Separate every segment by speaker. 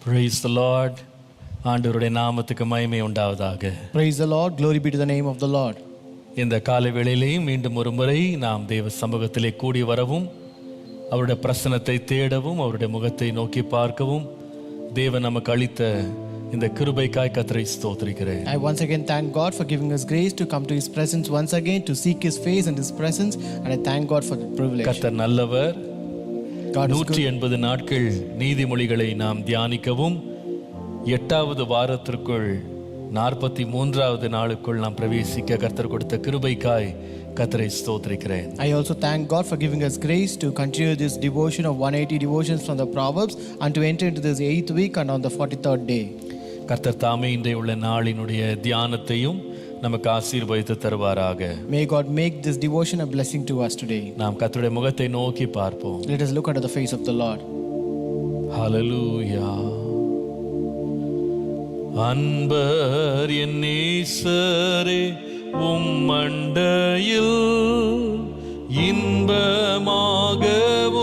Speaker 1: Praise the Lord. ஆண்டவருடைய நாமத்துக்கு மகிமை உண்டாவதாக.
Speaker 2: Praise the Lord. Glory be to the name of the Lord.
Speaker 1: இந்த காலை வேளையிலேயும் மீண்டும் ஒரு முறை நாம் தேவ சமூகத்திலே கூடி வரவும், அவருடைய பிரசன்னத்தை தேடவும், அவருடைய முகத்தை நோக்கி பார்க்கவும் தேவன் நமக்கு அளித்த இந்த கிருபைக்காய் கர்த்தரை ஸ்தோத்திரிக்கிறேன்.
Speaker 2: I once again thank God for giving us grace to come to His presence once again, to seek His face and His presence, and I thank God for the privilege.
Speaker 1: கர்த்தர் நல்லவர்.
Speaker 2: God is good.
Speaker 1: 180 நாட்கள் நீதிமொழிகளை நாம் தியானிக்கவும், 8வது வாரத்திற்குள் 43வது நாளுக்குள் நாம் பிரவேசிக்க கர்த்தர் கொடுத்த கிருபைக்காய் கர்த்தரை ஸ்தோத்திரிக்கிறேன்.
Speaker 2: I also thank God for giving us grace to continue this devotion of 180 devotions from the Proverbs and to enter into this 8th week and on the 43rd day.
Speaker 1: கர்த்தர் தாமே இன்றைய உள்ள நாளினுடைய தியானத்தையும் நமக்கு ஆசீர்வதித்து தருவாராக.
Speaker 2: May God make this devotion a blessing to us today.
Speaker 1: நாம் கர்த்தருடைய முகத்தை நோக்கி பார்ப்போம்.
Speaker 2: Let us look unto the face of the Lord.
Speaker 1: ஹல்லேலூயா. அன்பர் என் நேசரே உம்மண்டையில் இன்பமாக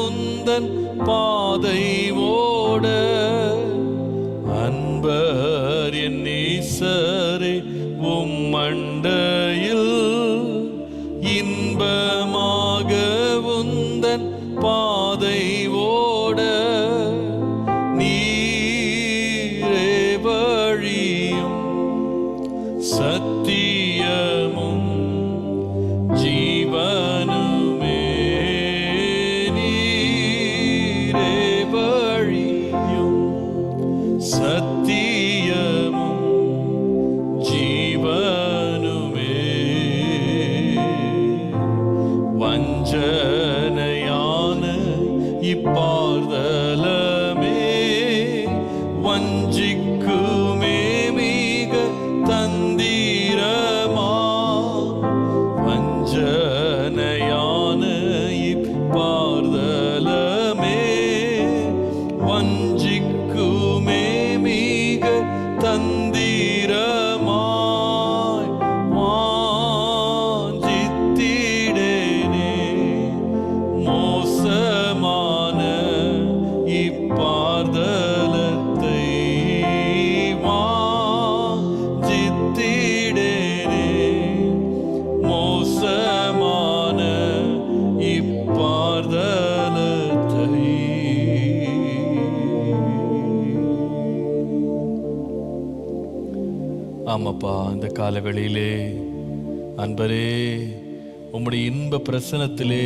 Speaker 1: உந்தன் பாதை ஓட, அன்பர் என் நேசரே உம்மண்டையில் இன்பமாக உந்தன் பாதை ஓட, நீரே வழியும் சத்தியமும் ஜீவனுமே, நீரே வழியும் சத்தியமும் ஜீவனுமே, வஞ்சனையான இப்பார்தலமே வஞ்சிக்குமே மிக தந்திரமா, வஞ்சனையான இப்பார்தலமே வஞ்சிக்குமே மிக தந்திரமாய், வாஞ்சித்திடேனே மோசமான இப்பார்தலத்தை, வாஞ்சித்திடேனே மோசமான இப்பார்தலத்தை. ஆமாப்பா, இந்த காலவெளியிலே அன்பரே உம்முடைய இன்ப பிரசன்னத்திலே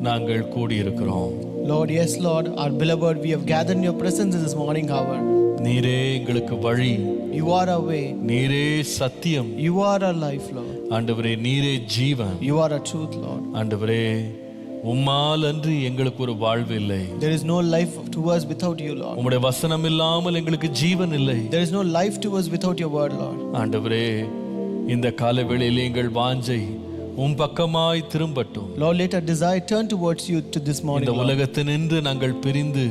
Speaker 1: நாங்கள் கூடியிருக்கிறோம்.
Speaker 2: Lord, yes Lord, our beloved, we have gathered in your presence this morning hour.
Speaker 1: நீரே எங்களுக்கு வழி,
Speaker 2: You are our way.
Speaker 1: நீரே சத்தியம்,
Speaker 2: You are our life, Lord.
Speaker 1: ஆண்டவரே நீரே ஜீவன்,
Speaker 2: You are our truth, Lord.
Speaker 1: ஆண்டவரே உம்மால் அன்றி எங்களுக்கு ஒரு வாழ்வு இல்லை.
Speaker 2: There is no life to us without you, Lord.
Speaker 1: உம்முடைய வசனம் இல்லாமல் எங்களுக்கு ஜீவன் இல்லை.
Speaker 2: There is no life to us without your word, Lord.
Speaker 1: ஆண்டவரே இந்த காலவேளையிலே எங்கள் வாஞ்சை உம் பக்கமாய் திரும்பட்டும்.
Speaker 2: Lord, let our desire turn towards you to this morning,
Speaker 1: இந்த
Speaker 2: Lord.
Speaker 1: உலகத்தினின்று நாங்கள் பிரிந்து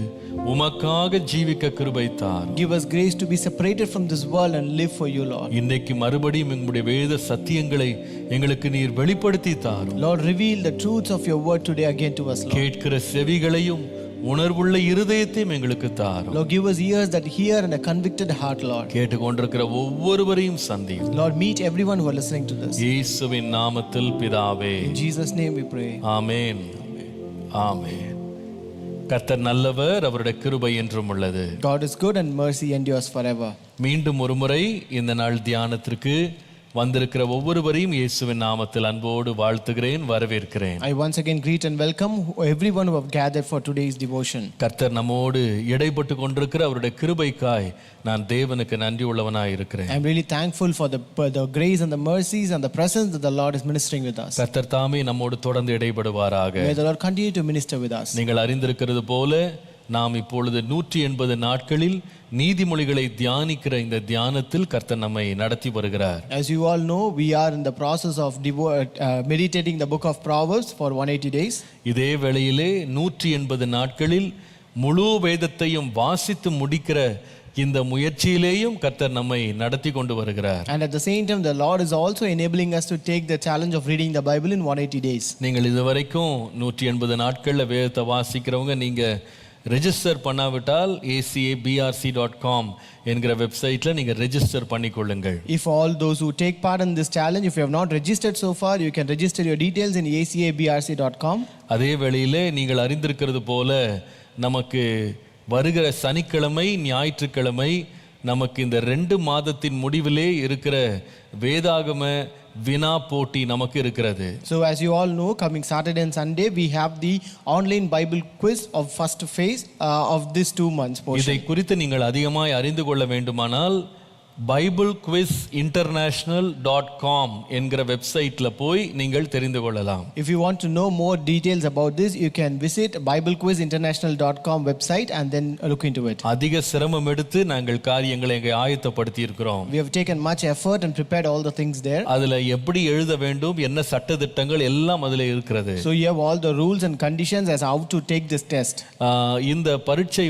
Speaker 1: உமக்காக ஜீவிக்க கிருபை தார்.
Speaker 2: Give us grace to be separated from this world and live for you, Lord.
Speaker 1: இன்றைக்கு மறுபடியும் எங்களுடைய வேத சத்தியங்களை எங்களுக்கு நீர் வெளிப்படுத்தி தாரும்.
Speaker 2: Lord, reveal the truths of your word today again to us, Lord.
Speaker 1: கேட்கிற செவிகளையும் உணர்வுள்ள இருதயத்தையும் எங்களுக்கு தாரும்.
Speaker 2: Lord, give us ears that hear and a convicted heart, Lord.
Speaker 1: கேட்டுக்கொண்டிருக்கிற ஒவ்வொருவரையும் சந்தியும்.
Speaker 2: Lord, meet everyone who are listening to this.
Speaker 1: இயேசுவின் நாமத்தில் பிதாவே,
Speaker 2: In Jesus' name we pray.
Speaker 1: ஆமென், ஆமென். கர்த்தர் நல்லவர், அவருடைய கிருபை என்றும் உள்ளது.
Speaker 2: God is good and mercy endures forever.
Speaker 1: மீண்டும் ஒரு முறை இந்த நாள் தியானத்திற்கு வந்திருக்கிற ஒவ்வொருவரையும் இயேசுவின் நாமத்தில் அன்போடு வாழ்த்துகிறேன், வரவேற்கிறேன்.
Speaker 2: I once again greet and welcome everyone who have gathered for today's devotion.
Speaker 1: கர்த்தர் நம்மோடு இடைப்பட்டு கொண்டிருக்கிற அவருடைய கிருபைக்காய் நான் தேவனுக்கு நன்றி உள்ளவனாய் இருக்கிறேன்.
Speaker 2: I'm really thankful for the grace and the mercies and the presence that the Lord is ministering with us.
Speaker 1: கர்த்தர் தாமே நம்மோடு தொடர்ந்து இடைப்படுவாராக.
Speaker 2: May the Lord continue to minister with us.
Speaker 1: நீங்கள் அறிந்திருக்கிறது போல நாம் இப்பொழுது 180 நாட்களில் நீதிமொழிகளை தியானிக்கிற இந்த தியானத்தில் கர்த்தர் நம்மை நடத்தி வருகிறார்.
Speaker 2: As you all know, we are in the process of meditating the book of Proverbs for 180 days.
Speaker 1: இதே வேளையிலே 180 நாட்களில் முழு வேதத்தையும் வாசித்து முடிக்கிற இந்த முயற்சியிலேயும் கர்த்தர் நம்மை நடத்தி கொண்டு வருகிறார்.
Speaker 2: And at the same time, the Lord is also enabling us to take the challenge of reading the Bible in 180 days.
Speaker 1: நீங்கள் இதுவரைக்கும் 180 நாட்கள்ல வேதத்தை வாசிக்கிறவங்க நீங்க ரெஜிஸ்டர் பண்ணாவிட்டால் acabrc.com என்கிற வெப்சைட்டில் நீங்கள் register பண்ணிக்கொள்ளுங்கள்.
Speaker 2: If all those who take part in this challenge, if you have not registered so far, you can register your details in acabrc.com.
Speaker 1: அதே வேளையிலே நீங்கள் அறிந்திருக்கிறது போல நமக்கு வருகிற சனிக்கிழமை ஞாயிற்றுக்கிழமை நமக்கு இந்த 2 மாதத்தின் முடிவிலே இருக்கிற வேதாகம வினா போட்டி நமக்கு இருக்கிறது.
Speaker 2: So as you all know, coming Saturday and Sunday, we have the online Bible quiz of first phase of this 2 months portion.
Speaker 1: இதை குறித்து நீங்கள் அதிகமாய் அறிந்து கொள்ள வேண்டுமானால் biblequizinternational.com என்கிற வெப்சைட்ல போய் நீங்கள் தெரிந்து கொள்ளலாம்.
Speaker 2: If you want to know more details about this, you can visit biblequizinternational.com website and then look into it.
Speaker 1: அதிக சிரமம் எடுத்து நாங்கள் காரியங்களை இங்கே ஆயத்தப்படுத்தி இருக்கிறோம்.
Speaker 2: We have taken much effort and prepared all the things there.
Speaker 1: அதுல எப்படி எழுத வேண்டும், என்ன சட்டதிட்டங்கள் எல்லாம் அதுல இருக்கிறது.
Speaker 2: So you have all the rules and conditions as how to take this test.
Speaker 1: இந்த பரீட்சை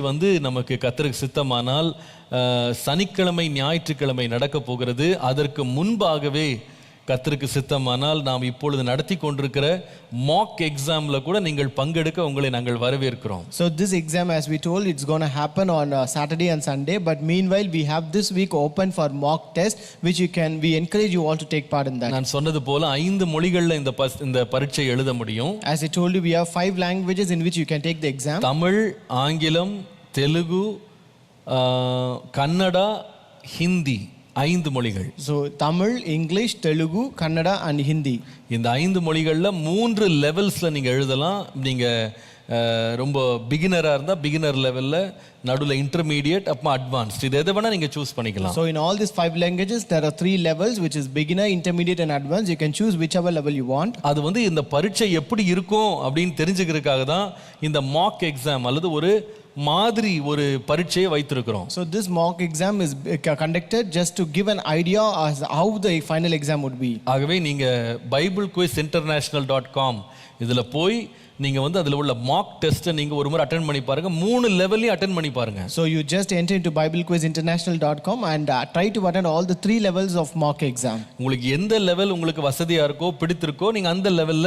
Speaker 1: நமக்கு கர்த்தருக்கு சித்தமானால் சனிக்கிழமை ஞாயிற்றுக்கிழமை நடக்க போகிறது. அதற்கு முன்பாகவே கர்த்தருக்கு சித்தமானால் நாம் இப்பொழுது நடத்தி கொண்டிருக்கிற மாக் எக்ஸாம்ல கூட நீங்கள் பங்கெடுக்க உங்களை நாங்கள் வரவேற்கிறோம்.
Speaker 2: So this exam, as we told, it's going to happen on Saturday and Sunday, but meanwhile we have this week open for mock test which we encourage you all to take part in that.
Speaker 1: நான் சொன்னது போல 5 மொழிகள்ல இந்த பரீட்சை எழுத முடியும்.
Speaker 2: As I told you, we have 5 languages in which you can take the exam.
Speaker 1: Tamil, ஆங்கிலம், தெலுங்கு, கன்னடா, ஹிந்தி, 5 மொழிகள்.
Speaker 2: So Tamil, English, Telugu, Kannada and Hindi.
Speaker 1: இந்த 5 மொழிகள்ல 3 லெவல்ஸ்ல நீங்க எழுதலாம். நீங்க ரொம்ப பிகினரா இருந்தா பிகினர் லெவல்ல, நடுவுல இன்டர்மீடியேட், அப்புறம் அட்வான்ஸ்ட், இது எதை வேணா நீங்க சூஸ் பண்ணிக்கலாம்.
Speaker 2: So in all these 5 languages there are 3 levels, which is beginner, intermediate and advanced. You can choose whichever level you want.
Speaker 1: அது இந்த பரீட்சை எப்படி இருக்கும் அப்படின்னு தெரிஞ்சுக்கிறதுக்காக தான் இந்த மாக் எக்ஸாம் அல்லது ஒரு மாதிரி ஒரு பரீட்சையை வைத்திருக்கிறோம்.
Speaker 2: So this mock exam is conducted just to give an idea as how the final exam would be.
Speaker 1: ஆகவே நீங்க biblequizinternational.com இதுல போய் நீங்க அதுல உள்ள மாக் டெஸ்ட் நீங்க ஒரு முறை அட்டெண்ட் பண்ணி பாருங்க. 3 லெவல்லையும் அட்டெண்ட் பண்ணி பாருங்க.
Speaker 2: So you just enter into biblequizinternational.com and try to attend all the 3 levels of mock exam.
Speaker 1: உங்களுக்கு எந்த லெவல் உங்களுக்கு வசதியா இருக்கோ, பிடித்திருக்கோ, நீங்க அந்த லெவல்ல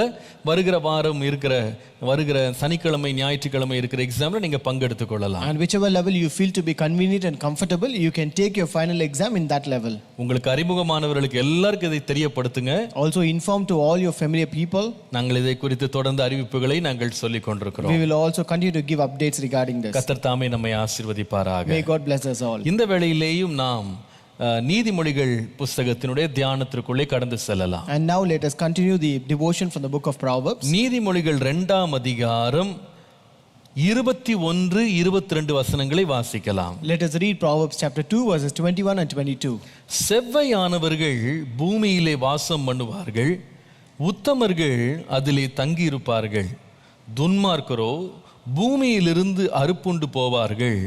Speaker 1: வருகிற சனிக்கிழமை ஞாயிற்றுக்கிழமை இருக்கிற எக்ஸாம்ல நீங்க பங்கெடுத்துக் கொள்ளலாம்.
Speaker 2: And whichever level you feel to be convenient and comfortable, you can take your final exam in that level.
Speaker 1: உங்களுக்கு அறிமுகமானவர்களுக்கு எல்லாருக்கும் இதை தெரியப்படுத்துங்க.
Speaker 2: Also inform to all your familiar people.
Speaker 1: நாங்கள் இதை குறித்து தொடர்ந்து அறிவிப்புகளை நாங்கள் சொல்லிக் கொண்டிருக்கிறோம்.
Speaker 2: We will also continue to give updates regarding this.
Speaker 1: கர்த்தர் தாமே நம்மை ஆசீர்வதிப்பாராக.
Speaker 2: May God bless us all.
Speaker 1: இந்த வேளையிலேயும் நாம் நீதிமொழிகள் புத்தகத்தினுடைய தியானத்திற்குள்ளே கடந்து செல்லலாம்.
Speaker 2: And now let us continue the devotion from the book of Proverbs.
Speaker 1: நீதிமொழிகள் 2ஆம் அதிகாரம் 21-22 வசனங்களை வாசிக்கலாம்.
Speaker 2: Let us read Proverbs chapter 2 verses 21 and 22.
Speaker 1: செவ்வையானவர்கள் பூமியிலே வாசம் பண்ணுவார்கள், உத்தமர்கள் அதிலே தங்கியிருப்பார்கள். துன்மார்க்கரோ பூமியிலிருந்து அறுப்புண்டு போவார்கள்,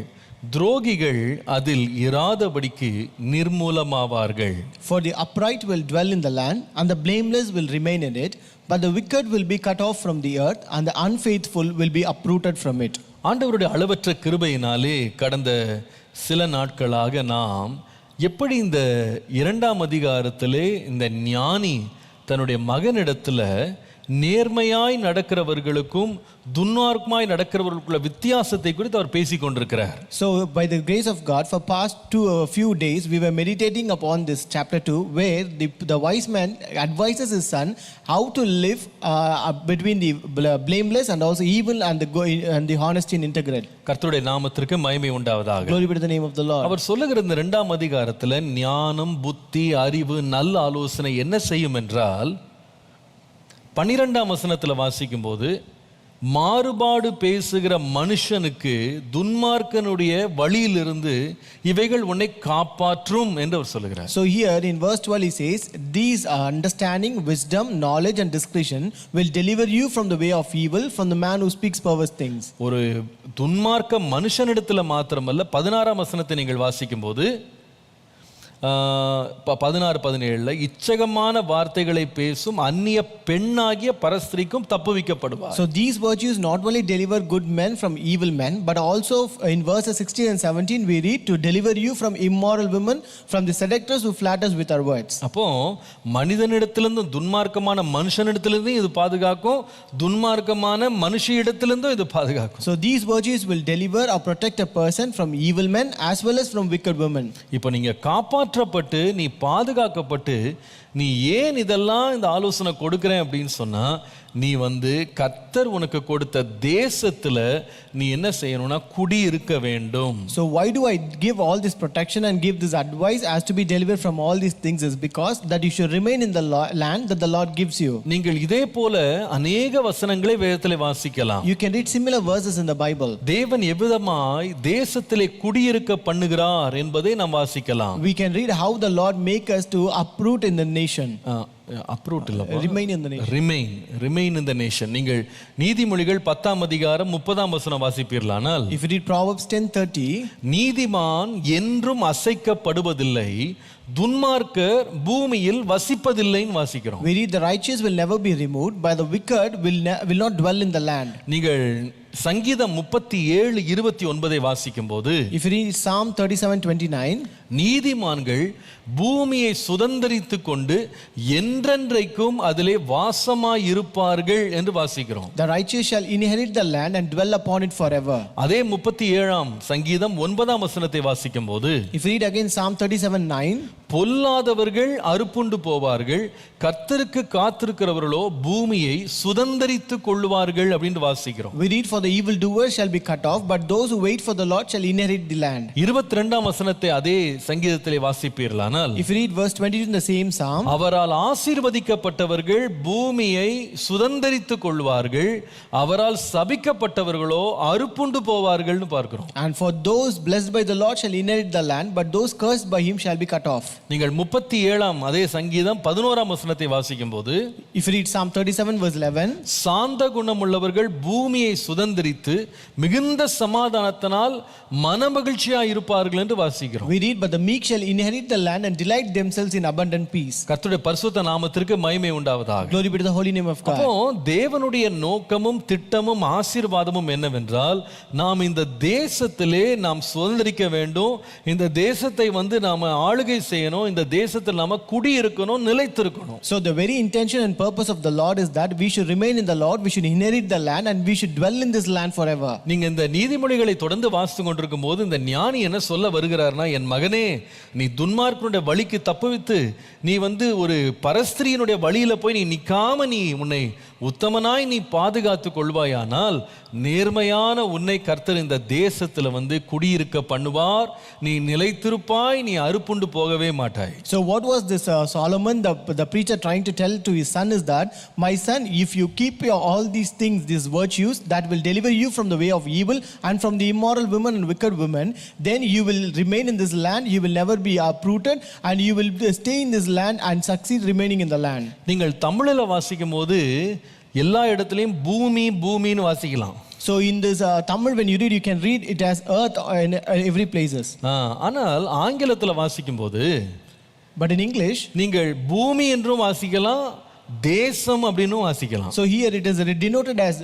Speaker 1: துரோகிகள் அதில் இராதபடிக்கு நிர்மூலமாவார்கள்.
Speaker 2: For the upright will dwell in the land, and the blameless will remain in it, but the wicked will be cut off from the earth, and the unfaithful will be uprooted from it.
Speaker 1: ஆண்டவருடைய அளவற்ற கிருபையினாலே கடந்த சில நாட்களாக நாம் எப்படி இந்த 2ஆம் அதிகாரத்திலே இந்த ஞானி தன்னுடைய மகனிடத்துல நேர்மையாய் நடக்கிறவர்களுக்கும் துன்மார்க்கமாய் நடக்கிறவர்களுக்குள்ள வித்தியாசத்தை குறித்து அவர் பேசிக் கொண்டிருக்கிறார்.
Speaker 2: So by the grace of God, for past few days we were meditating upon this chapter 2, where the wise man advises his son how to live between the blameless and also evil and the honesty and integral.
Speaker 1: கர்த்தருடைய நாமத்திற்கு மகிமை உண்டாவதாக.
Speaker 2: Glory be to the name of the Lord.
Speaker 1: அவர் சொல்லுகிற இந்த 2ஆம் அதிகாரத்துல ஞானம், புத்தி, அறிவு, நல்ல ஆலோசனை என்ன செய்யும் என்றால் 12ஆம் வசனத்துல வாசிக்கும் போது மாறுபாடு பேசுகிற மனுஷனுக்கு துன்மார்க்கனுடைய வழியிலிருந்து இவைகள் உன்னை காப்பாற்றும் என்று அவர் சொல்லுகிறார்.
Speaker 2: So here in verse 12 he says, these are understanding, wisdom, knowledge and discretion will deliver you from the way of evil, from the man who speaks perverse things.
Speaker 1: ஒரு துன்மார்க்க மனுஷனிடத்துல மாத்திரமல்ல, 16ஆம் வசனத்தை நீங்கள் வாசிக்கும் போது 16-17 இச்சகமான வார்த்தைகளை பேசும் அந்நிய பெண்ணாகிய பரஸ்திரிக்கும் தப்புவிக்கப்படுவார்.
Speaker 2: So these virtues not only deliver good men from evil men, but also in verses 16 and 17 we read to deliver you from immoral women, from the seductress who flatters with her words.
Speaker 1: அப்போ மனிதனிடத்திலிருந்து துன்மார்க்கமான மனுஷனிடத்திலிருந்து இது பாதுகாக்கும், துன்மார்க்கமான மனுஷியிடத்திலிருந்தும் இது பாதுகாக்கும்.
Speaker 2: So these virtues will deliver or protect a person from evil men as well as from wicked women.
Speaker 1: இப்போ நீங்க காப்பாற்றப்பட்டு நீ பாதுகாக்கப்பட்டு நீ ஏன் இதெல்லாம் இந்த ஆலோசனை கொடுக்கிறேன் அப்படின்னு சொன்னா, நீ கர்த்தர் உனக்கு கொடுத்த தேசத்துல நீ என்ன செய்யணும்னா குடி இருக்க வேண்டும்.
Speaker 2: So why do I give all this protection and give this advice as to be delivered from all these things is because that you should remain in the land that the Lord gives you.
Speaker 1: நீங்கள் இதே போல அநேக வசனங்களை வேதத்திலே வாசிக்கலாம்.
Speaker 2: You can read similar verses in the Bible.
Speaker 1: தேவன் எவ்விதமாய் தேசத்திலே குடியிருக்க பண்ணுகிறார் என்பதை நாம் வாசிக்கலாம்.
Speaker 2: We can read how the Lord make us to uproot in the nation.
Speaker 1: uproot இல்லப்பா,
Speaker 2: Remain in the nation.
Speaker 1: remain in the nation. நீங்கள் நீதிமொழிகள் 10:30 வாசிப்பீர்களானால்,
Speaker 2: If you read Proverbs 10:30,
Speaker 1: நீதிமான் என்றும் அசைக்கப்படுவதில்லை, துன்மார்க்கர் பூமியில் வசிப்பதில்லைன்னு வாசிக்கிறோம்.
Speaker 2: we read the righteous will never be removed, but the wicked will not dwell in the land.
Speaker 1: நீங்கள் சங்கீதம் 37:29 வாசிக்கும் போது,
Speaker 2: If you read Psalm 37:29,
Speaker 1: நீதிமான்கள் பூமியை சுதந்தரித்துக் கொண்டு என்றென்றைக்கும் அதிலே வாசமாய் இருப்பார்கள் என்று வாசிக்கிறோம்.
Speaker 2: the righteous shall inherit the land and dwell upon it forever.
Speaker 1: அதே 37 சங்கீதம் 9 வாசிக்கும் போது,
Speaker 2: If you read again Psalm 37:9,
Speaker 1: பொல்லாதவர்கள் அறுப்புண்டு போவார்கள், கர்த்தருக்கு காத்திருக்கிறவர்களோ பூமியை சுதந்தரித்துக் கொள்ளுவார்கள் அப்படின்னு வாசிக்கிறோம்.
Speaker 2: we read, for the evil doers shall be cut off, but those who wait for the Lord shall inherit the land.
Speaker 1: 22 அதே சங்கீதத்திலே வாசிப்பீர்களானால்,
Speaker 2: If you read verse 22 in the same psalm,
Speaker 1: அவரால் ஆசீர்வதிக்கப்பட்டவர்கள் பூமியை சுதந்தரித்துக் கொள்வார்கள், அவரால் சபிக்கப்பட்டவர்களோ அறுப்புண்டு போவார்கள்னு பார்க்கிறோம்.
Speaker 2: and for those blessed by the Lord shall inherit the land, but those cursed by him shall be cut off.
Speaker 1: நீங்கள் 37 அதே சங்கீதம் 11 வாசிக்கும் போது,
Speaker 2: If you read Psalm 37 verse 11,
Speaker 1: சாந்த குணமுள்ளவர்கள் பூமியை சுதந்தரித்து மிகுந்த சமாதானத்தினால் மனமகிழ்ச்சியாய் இருப்பார்கள் என்று வாசிக்கிறோம்.
Speaker 2: we read, but the meek shall inherit the land and delight themselves in abundant peace.
Speaker 1: கர்த்தருடைய பரிசுத்த நாமத்திற்கு மகிமை உண்டாவதாக.
Speaker 2: Glory be to the holy name of God.
Speaker 1: அப்போ தேவனுடைய நோக்கமும் திட்டமும் ஆசீர்வாதமும் என்னவென்றால், நாம் இந்த தேசத்திலே நாம் சுதந்திரிக்க வேண்டும், இந்த தேசத்தை நாம ஆளுகை செய்யணும், இந்த தேசத்தில் நாம குடி இருக்கணும், நிலைத்திருக்கணும்.
Speaker 2: So the very intention and purpose of the Lord is that we should remain in the Lord, we should inherit the land, and we should dwell in this land forever.
Speaker 1: நீங்க இந்த நீதிமொழிகளை தொடர்ந்து வாசித்து கொண்டிருக்கும் போது இந்த ஞானி என்ன சொல்ல வருகிறார்னா, என் மகனே, நீ துன்மார்க்கனுடைய வழிக்கு தப்புவித்து நீ ஒரு பரஸ்திரியினுடைய வழியில போய் நீ நிக்காம நீ உன்னை உத்தமனாய் நீ பாதுகாத்து கொள்வாயானால் நேர்மையான உன்னை கர்த்தர் இந்த தேசத்துல குடியிருக்க பண்ணுவார், நீ நிலைத்திருப்பாய், நீ அறுப்புண்டு போகவே மாட்டாய்.
Speaker 2: So what was this Solomon the preacher trying to tell to his son is that, my son, if you keep all these things, these virtues that will deliver you from the way of evil and from the immoral women and wicked women, then you will remain in this land, you will never be uprooted, and you will stay in this land and succeed remaining in the land.
Speaker 1: நீங்கள் தமிழில் வாசிக்கும் போது எல்லா இடத்துலயும் பூமி பூமின்னு வாசிக்கலாம்.
Speaker 2: So in this Tamil, when you read, you can read it as earth in every places.
Speaker 1: ஆனால் ஆங்கிலத்தில் வாசிக்கும் போது,
Speaker 2: but in English,
Speaker 1: நீங்கள் பூமி என்றும் வாசிக்கலாம், தேசம் அப்படின்னு வாசிக்கலாம்.
Speaker 2: So here it is denoted as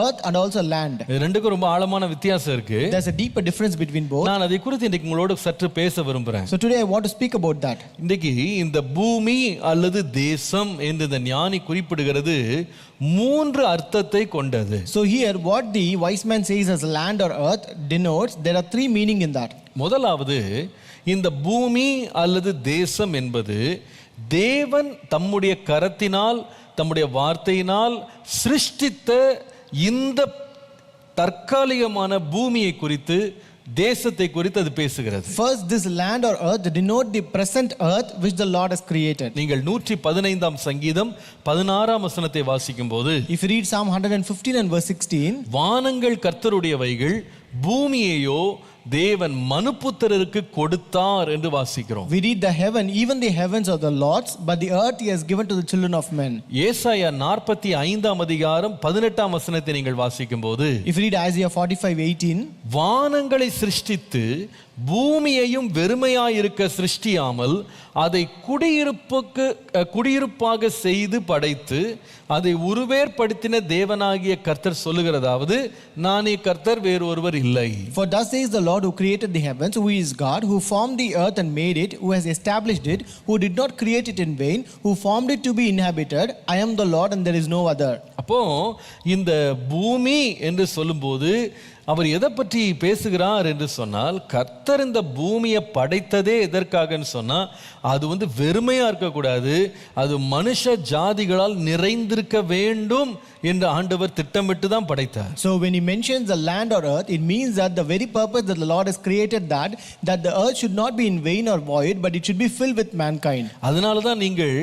Speaker 2: earth and also land.
Speaker 1: ரெண்டுக்கும் ரொம்ப ஆழமான வித்தியாசம் இருக்கு.
Speaker 2: There's a deeper difference between both.
Speaker 1: நான் அதை குறித்து இன்னைக்கு உங்களோட சற்று பேச விரும்புறேன்.
Speaker 2: So today I want to speak about that.
Speaker 1: இன்னைக்கு இந்த பூமி அல்லது தேசம் என்று இந்த ஞானி குறிப்பிடுகிறது 3 அர்த்தத்தை கொண்டது.
Speaker 2: So here what the wise man says as land or earth denotes, there are 3 meaning in that.
Speaker 1: முதலாவது, இந்த பூமி அல்லது தேசம் என்பது தேவன் தம்முடைய கரத்தினால் தம்முடைய வார்த்தையினால் சிருஷ்டித்த இந்த தற்காலிகமான பூமியை குறித்து, தேசத்தை குறித்து அது பேசுகிறது.
Speaker 2: First, this land or earth denote the present earth which the Lord has created.
Speaker 1: நீங்கள் 115 சங்கீதம் 16 வாசிக்கும் போது,
Speaker 2: if you read Psalm 115 and verse 16,
Speaker 1: வானங்கள் கர்த்தருடையவைகள், பூமியையோ தேவன் மனுபுத்திரருக்கு கொடுத்தார் என்று வாசிக்கிறோம்.
Speaker 2: We read the heaven, even the heavens are the Lord's, but the earth he has given to the children of men.
Speaker 1: ஏசாயா 45 அதிகாரம் 18 வசனத்தை நீங்கள் வாசிக்கும்போது,
Speaker 2: If you read Isaiah 45:18,
Speaker 1: வானங்களை சிருஷ்டித்து பூமியையும் வெறுமையாயிருக்க சிருஷ்டியாமல் அதை குடியிருப்பாக செய்து படைத்து அதை உருவேற்படுத்தின தேவனாகிய கர்த்தர் சொல்லுகிறதாவது, நானே கர்த்தர், வேறு ஒருவர் இல்லை.
Speaker 2: For thus says the Lord who created the heavens, who is God, who formed the earth and made it, who has established it, who did not create it in vain, who formed it to be inhabited. I am the Lord and there is no other.
Speaker 1: அப்போ இந்த பூமி என்று சொல்லும்போது அவர் எதை பற்றி பேசுகிறார் என்று சொன்னால், கர்த்தர் இந்த பூமியை படைத்ததே எதற்காகன்னு சொன்னா, அது வெறுமையா இருக்கக்கூடாது, அது மனுஷ ஜாதிகளால் நிறைந்திருக்க வேண்டும் என்று ஆண்டவர் திட்டமிட்டு தான் படைத்தார்.
Speaker 2: So when he mentions the land or earth, it means that the very purpose that the Lord has created that the earth should not be in vain or void, but it should be filled with mankind.
Speaker 1: அதனால தான் நீங்கள்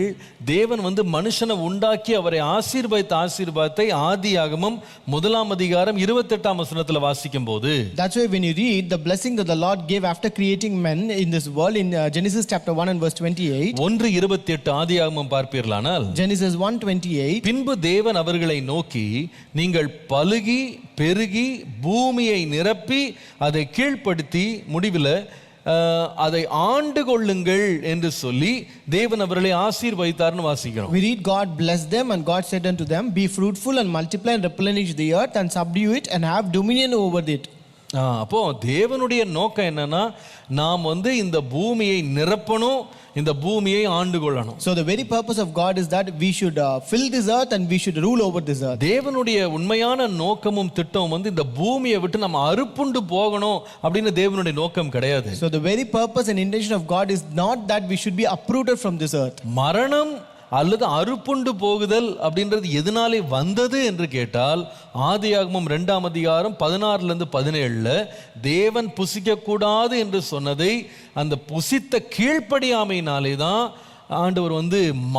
Speaker 1: தேவன் மனுஷனை உண்டாக்கி அவரை ஆசீர்வாதத்தை ஆதியாகமம் 1 அதிகாரம் 28 வசனத்துல வாசிக்கும் போது,
Speaker 2: that's why when you read the blessing that the Lord gave after creating men in this world in Genesis chapter 1 and verse 28,
Speaker 1: 1:28 ஆதியாகமம் பார்ப்பீர்களானால்,
Speaker 2: Genesis 1:28,
Speaker 1: பின்பு தேவன் அவர்களை நோக்கி, நீங்கள் பலுகி பெருகி பூமியை நிரப்பி அதை கீழ்ப்படுத்தி முடிவில் அதை ஆண்டு கொள்ளுங்கள் என்று சொல்லி தேவன் அவர்களை ஆசீர்வதித்தார்னு வாசிக்கிறோம்.
Speaker 2: We read God blessed them and God said unto them, be fruitful and multiply and replenish the earth and subdue it and have dominion over it.
Speaker 1: அப்போ தேவனுடைய நோக்கம் என்னன்னா, நாம் இந்த பூமியை நிரப்பணும், இந்த பூமியை ஆண்டு கொள்ளணும்.
Speaker 2: So the very purpose of God is that we should fill this earth and we should rule over this earth.
Speaker 1: தேவனுடைய உண்மையான நோக்கமும் திட்டமும் இந்த பூமியை விட்டு நம்ம அறுப்புண்டு போகணும் அப்படின்னு தேவனுடைய நோக்கம் கிடையாது.
Speaker 2: So the very purpose and intention of God is not that we should be uprooted from this earth.
Speaker 1: மரணம் அல்லது அறுப்புண்டு போகுதல் அப்படின்றது எதனாலே வந்தது என்று கேட்டால், ஆதியாகமம் 2 அதிகாரம் 16-17 தேவன் புசிக்க கூடாது என்று சொன்னதை அந்த புசித்த கீழ்ப்படியாமையினாலே தான் ஆண்டவர்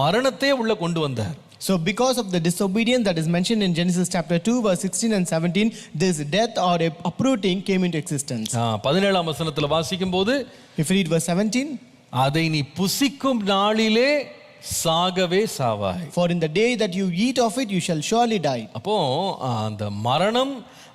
Speaker 1: மரணத்தை உள்ள கொண்டு வந்தார்.
Speaker 2: So because of the disobedience that is mentioned in Genesis chapter 2 verse 16 and 17, this death or uprooting came into existence.
Speaker 1: 17 வசனத்துல வாசிக்கும் போது,
Speaker 2: if you read verse 17,
Speaker 1: அதை நீ புசிக்கும் நாளிலே சாகவே சாவாய்.
Speaker 2: For in the day that you eat of it you shall surely die.
Speaker 1: அப்போ அந்த மரணம்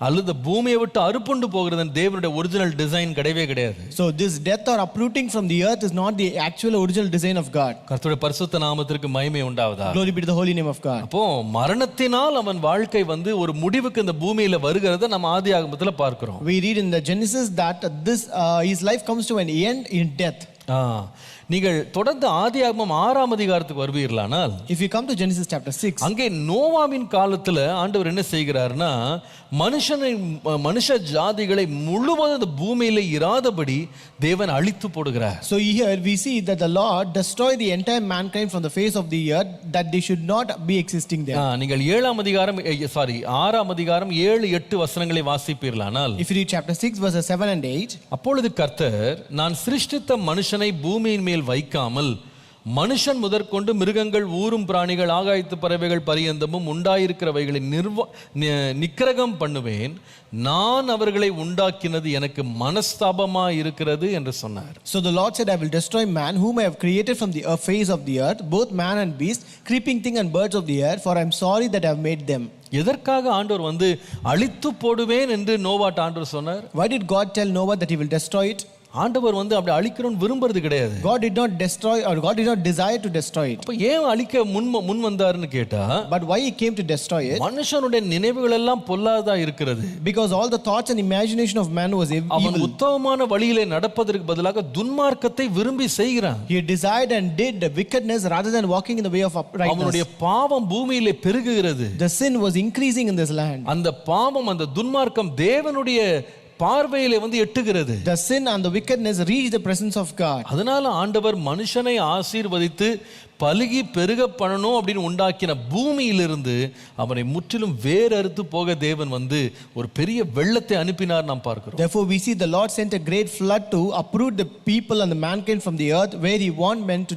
Speaker 1: அல்லது பூமியை விட்டு அறுப்புண்டு போகிறது தேவனுடைய ஒரிஜினல் டிசைன் கிடையவே கிடையாது.
Speaker 2: So this death or uprooting from the earth is not the actual original design of God.
Speaker 1: கர்த்தருடைய பரிசுத்த நாமத்திற்கு மகிமை உண்டாவதாக.
Speaker 2: Glory be to the holy name of God.
Speaker 1: அப்போ மரணத்தினால் அவன் வாழ்க்கை ஒரு முடிவுக்கு இந்த பூமியில வருகிறத நம்ம ஆதியாகமத்துல பார்க்கிறோம்.
Speaker 2: We read in the Genesis that his life comes to an end in death.
Speaker 1: நீங்கள் தொடர்ந்து ஆதியாகமம் 6 அதிகாரத்துக்கு வருவீர்களானால்,
Speaker 2: if you come to Genesis chapter 6,
Speaker 1: அங்கே நோவாவின் காலத்துல ஆண்டவர் என்ன செய்கிறார்னா, மனுஷ ஜாதிகளை முழுவதும் இந்த பூமியில இராதபடி தேவன் அழித்து போடுகிறார்.
Speaker 2: So here we see that the Lord destroyed the entire mankind from the face of the earth, that they should not be existing there.
Speaker 1: நீங்கள் 6 அதிகாரம் 7-8 வசனங்களை வாசிப்பீர்களானால்,
Speaker 2: if you read chapter 6 verses 7 and 8,
Speaker 1: அப்பொழுது கர்த்தர், நான் சிருஷ்டித்த மனுஷனை பூமியின் மேல் வைக்காமல் மனுஷன் முதற்கொண்டு மிருகங்கள் ஊரும் பிராணிகள் ஆகாயத்து பறவைகள் பரியந்தமும் உண்டாயிருக்கிறவைகளை நிக்கிரகம் பண்ணுவேன், நான் அவர்களை உண்டாக்கினது எனக்கு மனஸ்தாபமாய் இருக்கிறது என்று சொன்னார்.
Speaker 2: So the Lord said, I will destroy man whom I have created from the face of the earth, both man and beast, creeping thing and birds of the air, for I am sorry that I have made them.
Speaker 1: எதற்காக ஆண்டவர் அழித்து போடுவேன் என்று நோவாட்ட ஆண்டவர் சொன்னார்?
Speaker 2: Why did God tell Noah that he will destroy it?
Speaker 1: ஆண்டவர் அப்படி அழிக்கணும்னு விரும்புறது கிடையாது.
Speaker 2: God did not destroy, or God did not desire to destroy it.
Speaker 1: அப்ப ஏன் அழிக்க முன் வந்தாருன்னு கேட்டா,
Speaker 2: but why he came to destroy it?
Speaker 1: மனுஷனுடைய நினைவுகள் எல்லாம் பொல்லாததா இருக்கிறது.
Speaker 2: Because all the thoughts and imagination of man was evil.
Speaker 1: அவன் உத்தமமான வழியிலே நடப்பதற்கு பதிலாக துன்மார்க்கத்தை விரும்பி செய்கிறான்.
Speaker 2: He desired and did wickedness rather than walking in the way of uprightness.
Speaker 1: அவனுடைய பாவம் பூமியிலே பெருகுகிறது.
Speaker 2: The sin was increasing in this land.
Speaker 1: அந்த பாவம், அந்த துன்மார்க்கம் தேவனுடைய பார்வையிலே எட்டுகிறது.
Speaker 2: The sin and the wickedness reached the presence of God.
Speaker 1: அதனால ஆண்டவர் மனுஷனை ஆசீர்வதித்து பலுகி பெருக பண்ணணும் அப்படின்னு உண்டாக்கின பூமியிலிருந்து அவனை முற்றிலும் வேறறுத்து போக தேவன் வந்து ஒரு பெரிய வெள்ளத்தை அனுப்பினார் நாம் பார்க்கிறோம்.
Speaker 2: Therefore we see the Lord sent a great flood to uproot the people and the mankind from the earth, where he want men to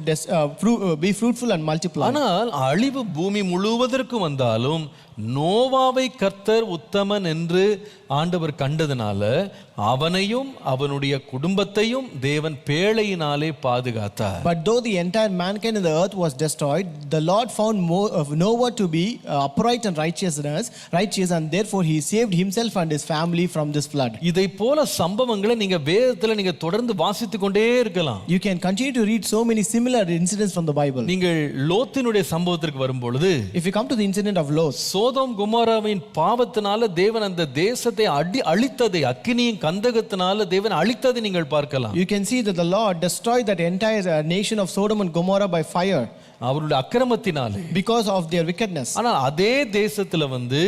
Speaker 2: be fruitful and multiply.
Speaker 1: ஆனால் அழிவு பூமி முழுவதற்கும் வந்தாலும் நோவாவை கர்த்தர் உத்தமன் என்று ஆண்டவர் கண்டதனால அவனையும் அவனுடைய குடும்பத்தையும் தேவன் பேழையினாலே பாதுகாத்தார்.
Speaker 2: But though the entire mankind in the earth was destroyed, the Lord found Noah to be upright and righteous, and therefore he saved himself and his family from this flood.
Speaker 1: இதை போல சம்பவங்களை நீங்க வேதத்துல நீங்க தொடர்ந்து வாசித்துக் கொண்டே இருக்கலாம்.
Speaker 2: You can continue to read so many similar incidents from the Bible.
Speaker 1: நீங்கள் லோத்தினுடைய சம்பவத்திற்கு வரும்பொழுது,
Speaker 2: if you come to the incident of Lot,
Speaker 1: Sodom கொமோராவின் பாவத்தினால தேவன் அந்த தேசத்தை அழித்ததை, அக்கினியின் கந்தகத்தினால தேவன் அழித்ததை நீங்கள் பார்க்கலாம்.
Speaker 2: You can see that the Lord destroyed that entire nation of Sodom and Gomorrah by fire,
Speaker 1: அவருடைய அக்கிரமத்தினாலே,
Speaker 2: because of their wickedness.
Speaker 1: ஆனா அதே தேசத்துல வந்து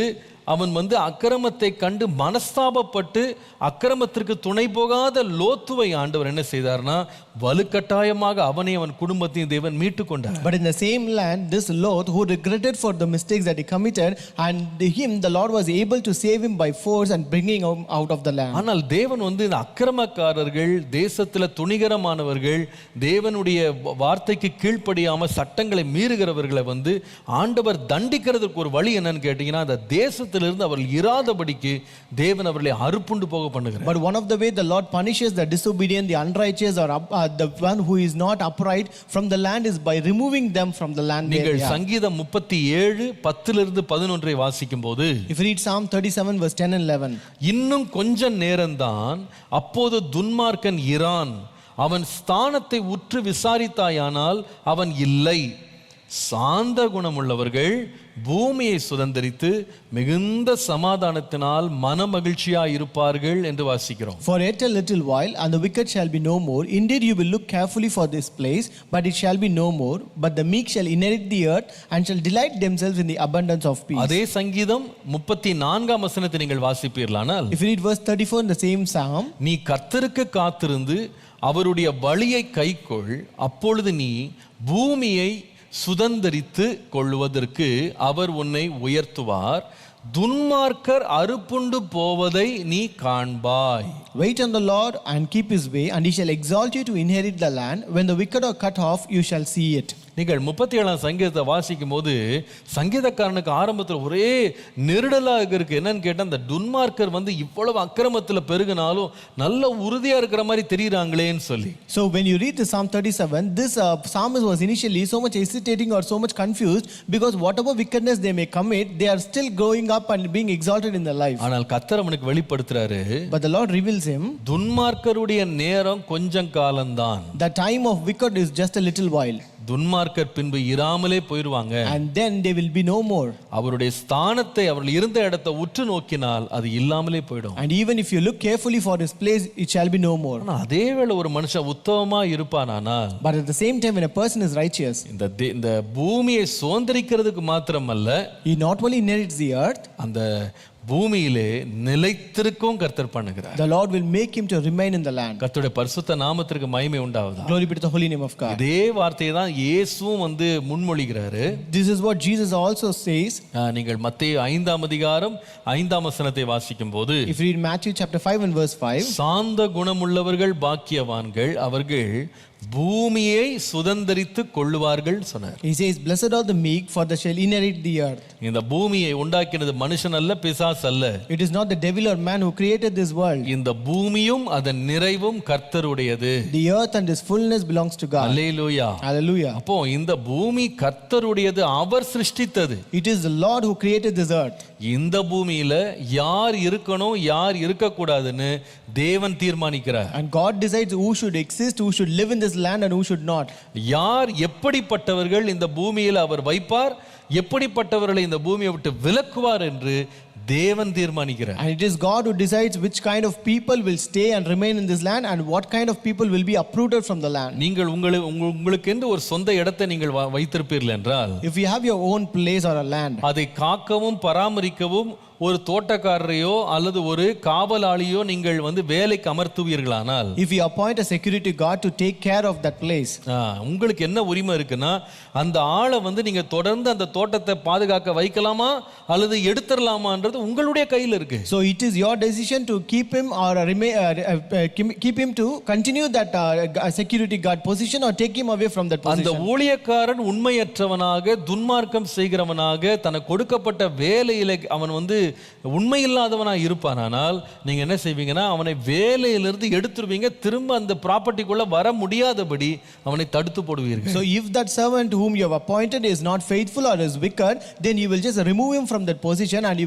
Speaker 1: அவன் வந்து அக்கிரமத்தை கண்டு மனஸ்தாபப்பட்டு அக்கிரமத்திற்கு துணை போகாத லோத்துவை ஆண்டவர் என்ன செய்தார்னா வலுக்கட்டாயமாக அவனை அவன் குடும்பத்தையும் தேவன் மீட்டு கொண்டார்.
Speaker 2: But in the same land, this Lot, who regretted for the mistakes that he committed, and him the Lord was able to save him by force and bringing him out of the land.
Speaker 1: ஆனால் தேவன் வந்து இந்த அக்கிரமக்காரர்கள், தேசத்துல துணிகரமானவர்கள், தேவனுடைய வார்த்தைக்கு கீழ்ப்படியாம சட்டங்களை மீறுகிறவர்களை வந்து ஆண்டவர் தண்டிக்கிறதுக்கு ஒரு வழி என்னன்னு கேட்டீங்கன்னா, அந்த தேசத்திலிருந்து அவர்கள் இராதபடிக்கு தேவன் அவர்களை அறுப்புண்டு போக பண்ணுகிறார்.
Speaker 2: But one of the way the Lord punishes the disobedient, the unrighteous, or the one who is not upright from the land is by removing them from the land.
Speaker 1: நீங்கள் சங்கீதம் 37:10-11 வாசிக்கும்போது,
Speaker 2: if you read Psalm 37 verse 10 and 11,
Speaker 1: இன்னும் கொஞ்ச நேரம்தான், அப்போது துன்மார்க்கன் Iran, அவன் ஸ்தானத்தை உற்று விசாரித்தாயானால் அவன் இல்லை. சாந்த குணமுள்ளவர்கள் பூமியை சுதந்தரித்து மிகுந்த சமாதானத்தினால் மனமகிழ்ச்சியாய் இருப்பார்கள் என்று வாசிக்கிறோம்.
Speaker 2: For yet a little while and the wicked shall be no more. Indeed you will look carefully for this place, but it shall be no more. But the meek shall inherit the earth and shall delight themselves in the abundance of peace.
Speaker 1: அதே சங்கீதம் 34ஆம் வசனத்தை நீங்கள் வாசிப்பீர்களானால்,
Speaker 2: if you read verse 34 in the same psalm,
Speaker 1: நீ கர்த்தருக்கு காத்திருந்து அவருடைய வழியை கைக்கொள், அப்பொழுது நீ பூமியை சுதந்தரித்து கொள்வதற்கு அவர் உன்னை உயர்த்துவார், துன்மார்க்கர் அறுப்புண்டு போவதை நீ காண்பாய்.
Speaker 2: wait on the Lord and keep his way, and he shall exalt you to inherit the land. When the wicked are cut off, you shall see it.
Speaker 1: நீங்கள் 37ஆம் சங்கீதத்தை வாசிக்கும் போது சங்கீதக்காரனுக்கு ஆரம்பத்தில் ஒரே நெருடலாக இருக்கு. என்னன்னு கேட்டால், அந்த துன்மார்க்கர் வந்து இவ்வளவு அக்கிரமத்தில் பெருகினாலும் நல்ல உறுதியா இருக்கிற மாதிரி தெரியுறாங்களேன்னு சொல்லி.
Speaker 2: So when you read the Psalm 37, this psalmist was initially so much hesitating or so much confused, because whatever wickedness they may commit, they are still growing up and being exalted in their life.
Speaker 1: ஆனால் கர்த்தர் அவனுக்கு வெளிப்படுத்துறாரு,
Speaker 2: But the Lord reveals him,
Speaker 1: துன்மார்க்கருடைய நேரம் கொஞ்சம் காலம்தான்,
Speaker 2: the time of wicked is just a little while,
Speaker 1: துன்மார்க்கர் பின்பு இராமலே போயிடுவாங்க,
Speaker 2: and then they will be no more.
Speaker 1: அவருடைய ஸ்தானத்தை, அவர்கள் இருந்த இடத்தை உற்று நோக்கினால் அது இல்லாமலே போயிடும்.
Speaker 2: And even if you look carefully for his place, it shall be no more.
Speaker 1: ஆனா அதே வேளை ஒரு மனுஷன் உத்தமமா இருப்பானானால்,
Speaker 2: But at the same time, when a person is righteous,
Speaker 1: இந்த பூமியை சுதந்திரிக்கிறதுக்கு மாத்திரமல்ல,
Speaker 2: he not only inherits the earth,
Speaker 1: அந்த பூமியிலே நிலைத்திருக்கும் கர்த்தர் பண்ணுகிறார்.
Speaker 2: the Lord will make him to remain in the land.
Speaker 1: கர்த்தருடைய பரிசுத்த நாமத்திற்கு மகிமை உண்டாவதாக.
Speaker 2: Glory be to the holy name of God.
Speaker 1: இதே வார்த்தையை தான் இயேசுவும் வந்து முன்மொழிகிறாரு.
Speaker 2: This is what Jesus also says.
Speaker 1: நீங்கள் மத்தேயு 5ஆம் அதிகாரம் 5ஆம் வசனத்தை வாசிக்கும் போது,
Speaker 2: If you read Matthew chapter 5 and verse 5,
Speaker 1: சாந்த குணமுள்ளவர்கள் பாக்கியவான்கள், அவர்கள் பூமியை சுதந்தரித்து கொள்ளுவார்கள் சொன்னார்.
Speaker 2: he says, blessed are the meek, for they shall inherit the earth.
Speaker 1: இந்த பூமியை உண்டாக்கினது மனுஷன் அல்ல, பிசாசு அல்ல.
Speaker 2: It is not the devil or man who created this world.
Speaker 1: இந்த பூமியும் அதன் நிறைவும் கர்த்தருடையது.
Speaker 2: The earth and its fullness belongs to God.
Speaker 1: Hallelujah.
Speaker 2: Hallelujah.
Speaker 1: அப்போ இந்த பூமி கர்த்தருடையது, அவர் சிருஷ்டித்தது.
Speaker 2: It is the Lord who created this earth.
Speaker 1: இந்த பூமியில யார் இருக்கணும் யார் இருக்க கூடாதுன்னு தேவன் தீர்மானிக்கிறார்.
Speaker 2: And God decides who should exist, who should live in this land and who should not.
Speaker 1: யார் எப்படிப்பட்டவர்கள் இந்த பூமியில் அவர் வைப்பார், எப்படிப்பட்டவர்களை இந்த பூமியை விட்டு விலக்குவார் என்று தேவன் தீர்மானிக்கிறார்.
Speaker 2: And it is God who decides which kind of people will stay and remain in this land, and what kind of people will be uprooted from the land.
Speaker 1: நீங்கள் உங்களுக்கு என்று ஒரு சொந்த இடத்தை நீங்கள் வைத்திருப்பீர்கள் என்றால்,
Speaker 2: if you have your own place or a land,
Speaker 1: அதை காக்கவும் பராமரிக்கவும் ஒரு தோட்டக்காரரையோ அல்லது ஒரு காவலாளியோ நீங்கள் வந்து வேலைக்கு அமர்த்துவீர்களானால்,
Speaker 2: if you appoint a security guard to take care of that place,
Speaker 1: உங்களுக்கு என்ன உரிமை இருக்குன்னா அந்த ஆளை வந்து நீங்க தொடர்ந்து அந்த தோட்டத்தை பாதுகாக்க வைக்கலாமா அல்லது எடுத்துடலாமான்றது உங்களுடைய கையில் இருக்கு.
Speaker 2: so it is your decision to keep him or keep him to continue that security guard position or take him away from that
Speaker 1: அந்த
Speaker 2: position.
Speaker 1: ஊழியக்காரன் உண்மையற்றவனாக துன்மார்க்கம் செய்கிறவனாக தனக்கு கொடுக்கப்பட்ட வேலையில அவன் வந்து உண்மை இல்லாதவனா இருப்பானால் நீங்க என்ன செய்வீங்கன்னா அவனை வேலையிலிருந்து எடுத்துருவீங்க, திரும்ப அந்த ப்ராப்பர்ட்டிக்குள்ள வர முடியாதபடி அவனை தடுத்து போடுவீர்கள்.
Speaker 2: so if that servant whom you have appointed is not faithful or is wicked, then you will just remove him from that position and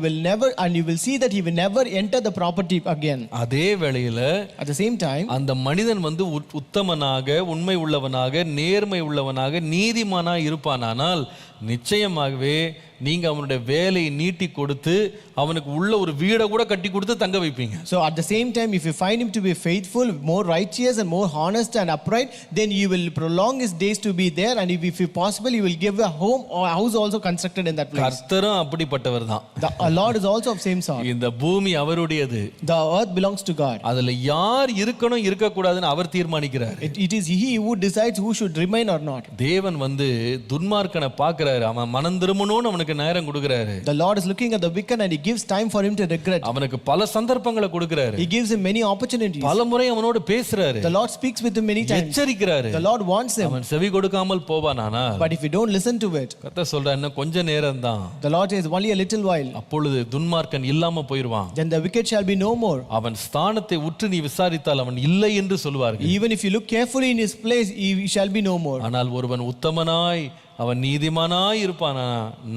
Speaker 2: you will see that he will never enter the property again.
Speaker 1: அதே வேளையில
Speaker 2: at the same time,
Speaker 1: அந்த மனிதன் வந்து உத்தமனாக உண்மை உள்ளவனாக நேர்மை உள்ளவனாக நீதிமானாக இருப்பானால் நிச்சயமாகவே நீங்க அவனுடைய வேலையை நீட்டி கொடுத்து அவனுக்கு உள்ள ஒரு வீடை கூட கட்டி கொடுத்து தங்க வைப்பீங்க.
Speaker 2: so at the same time, if you find him to be faithful, more righteous and more honest and upright, then you will prolong his days to be there, and if possible you will give a home or a house also constructed in that place.
Speaker 1: கர்த்தரும் அப்படிப்பட்டவர் தான்.
Speaker 2: the Lord is also of same sort.
Speaker 1: இந்த பூமி அவருடையது.
Speaker 2: the earth belongs to God.
Speaker 1: அதுல யார் இருக்கணும் இருக்க கூடாதுன்னு அவர் தீர்மானிக்கிறார்.
Speaker 2: it is he who decides who should remain or not.
Speaker 1: தேவன் வந்து துன்மார்க்கனை பார்க்கிறாரு, அவன் மனம் திரும்பணும்னு அவனுக்கு நேரம் கொடுக்கிறாரு.
Speaker 2: the Lord is looking at the wicked and he gives time for him to regret.
Speaker 1: அவனுக்கு பல சந்தர்ப்பங்களை கொடுக்கிறாரு.
Speaker 2: he gives him many opportunities.
Speaker 1: பல முறை அவனோடு பேசுறாரு.
Speaker 2: the Lord speaks with him many times.
Speaker 1: எச்சரிக்கிறாரு.
Speaker 2: the Lord warns him.
Speaker 1: அவன் செவி கொடுக்காமல் போவானானா,
Speaker 2: but if you don't listen to it,
Speaker 1: கர்த்தர் சொல்றார் இன்னும் கொஞ்ச நேரம் தான்.
Speaker 2: the Lord says only a little while,
Speaker 1: அப்பொழுது துன்மார்க்கன் இல்லாம போயிடுவான்.
Speaker 2: then the wicked shall be no more.
Speaker 1: அவன் ஸ்தானத்தை உற்று நீ விசாரித்தால் அவன் இல்லை என்று சொல்வார்கள்.
Speaker 2: even if you look carefully in his place, he shall be no more.
Speaker 1: ஆனால் ஒருவன் உத்தமனாய் அவன் நீதிமானாய் இருப்பானா,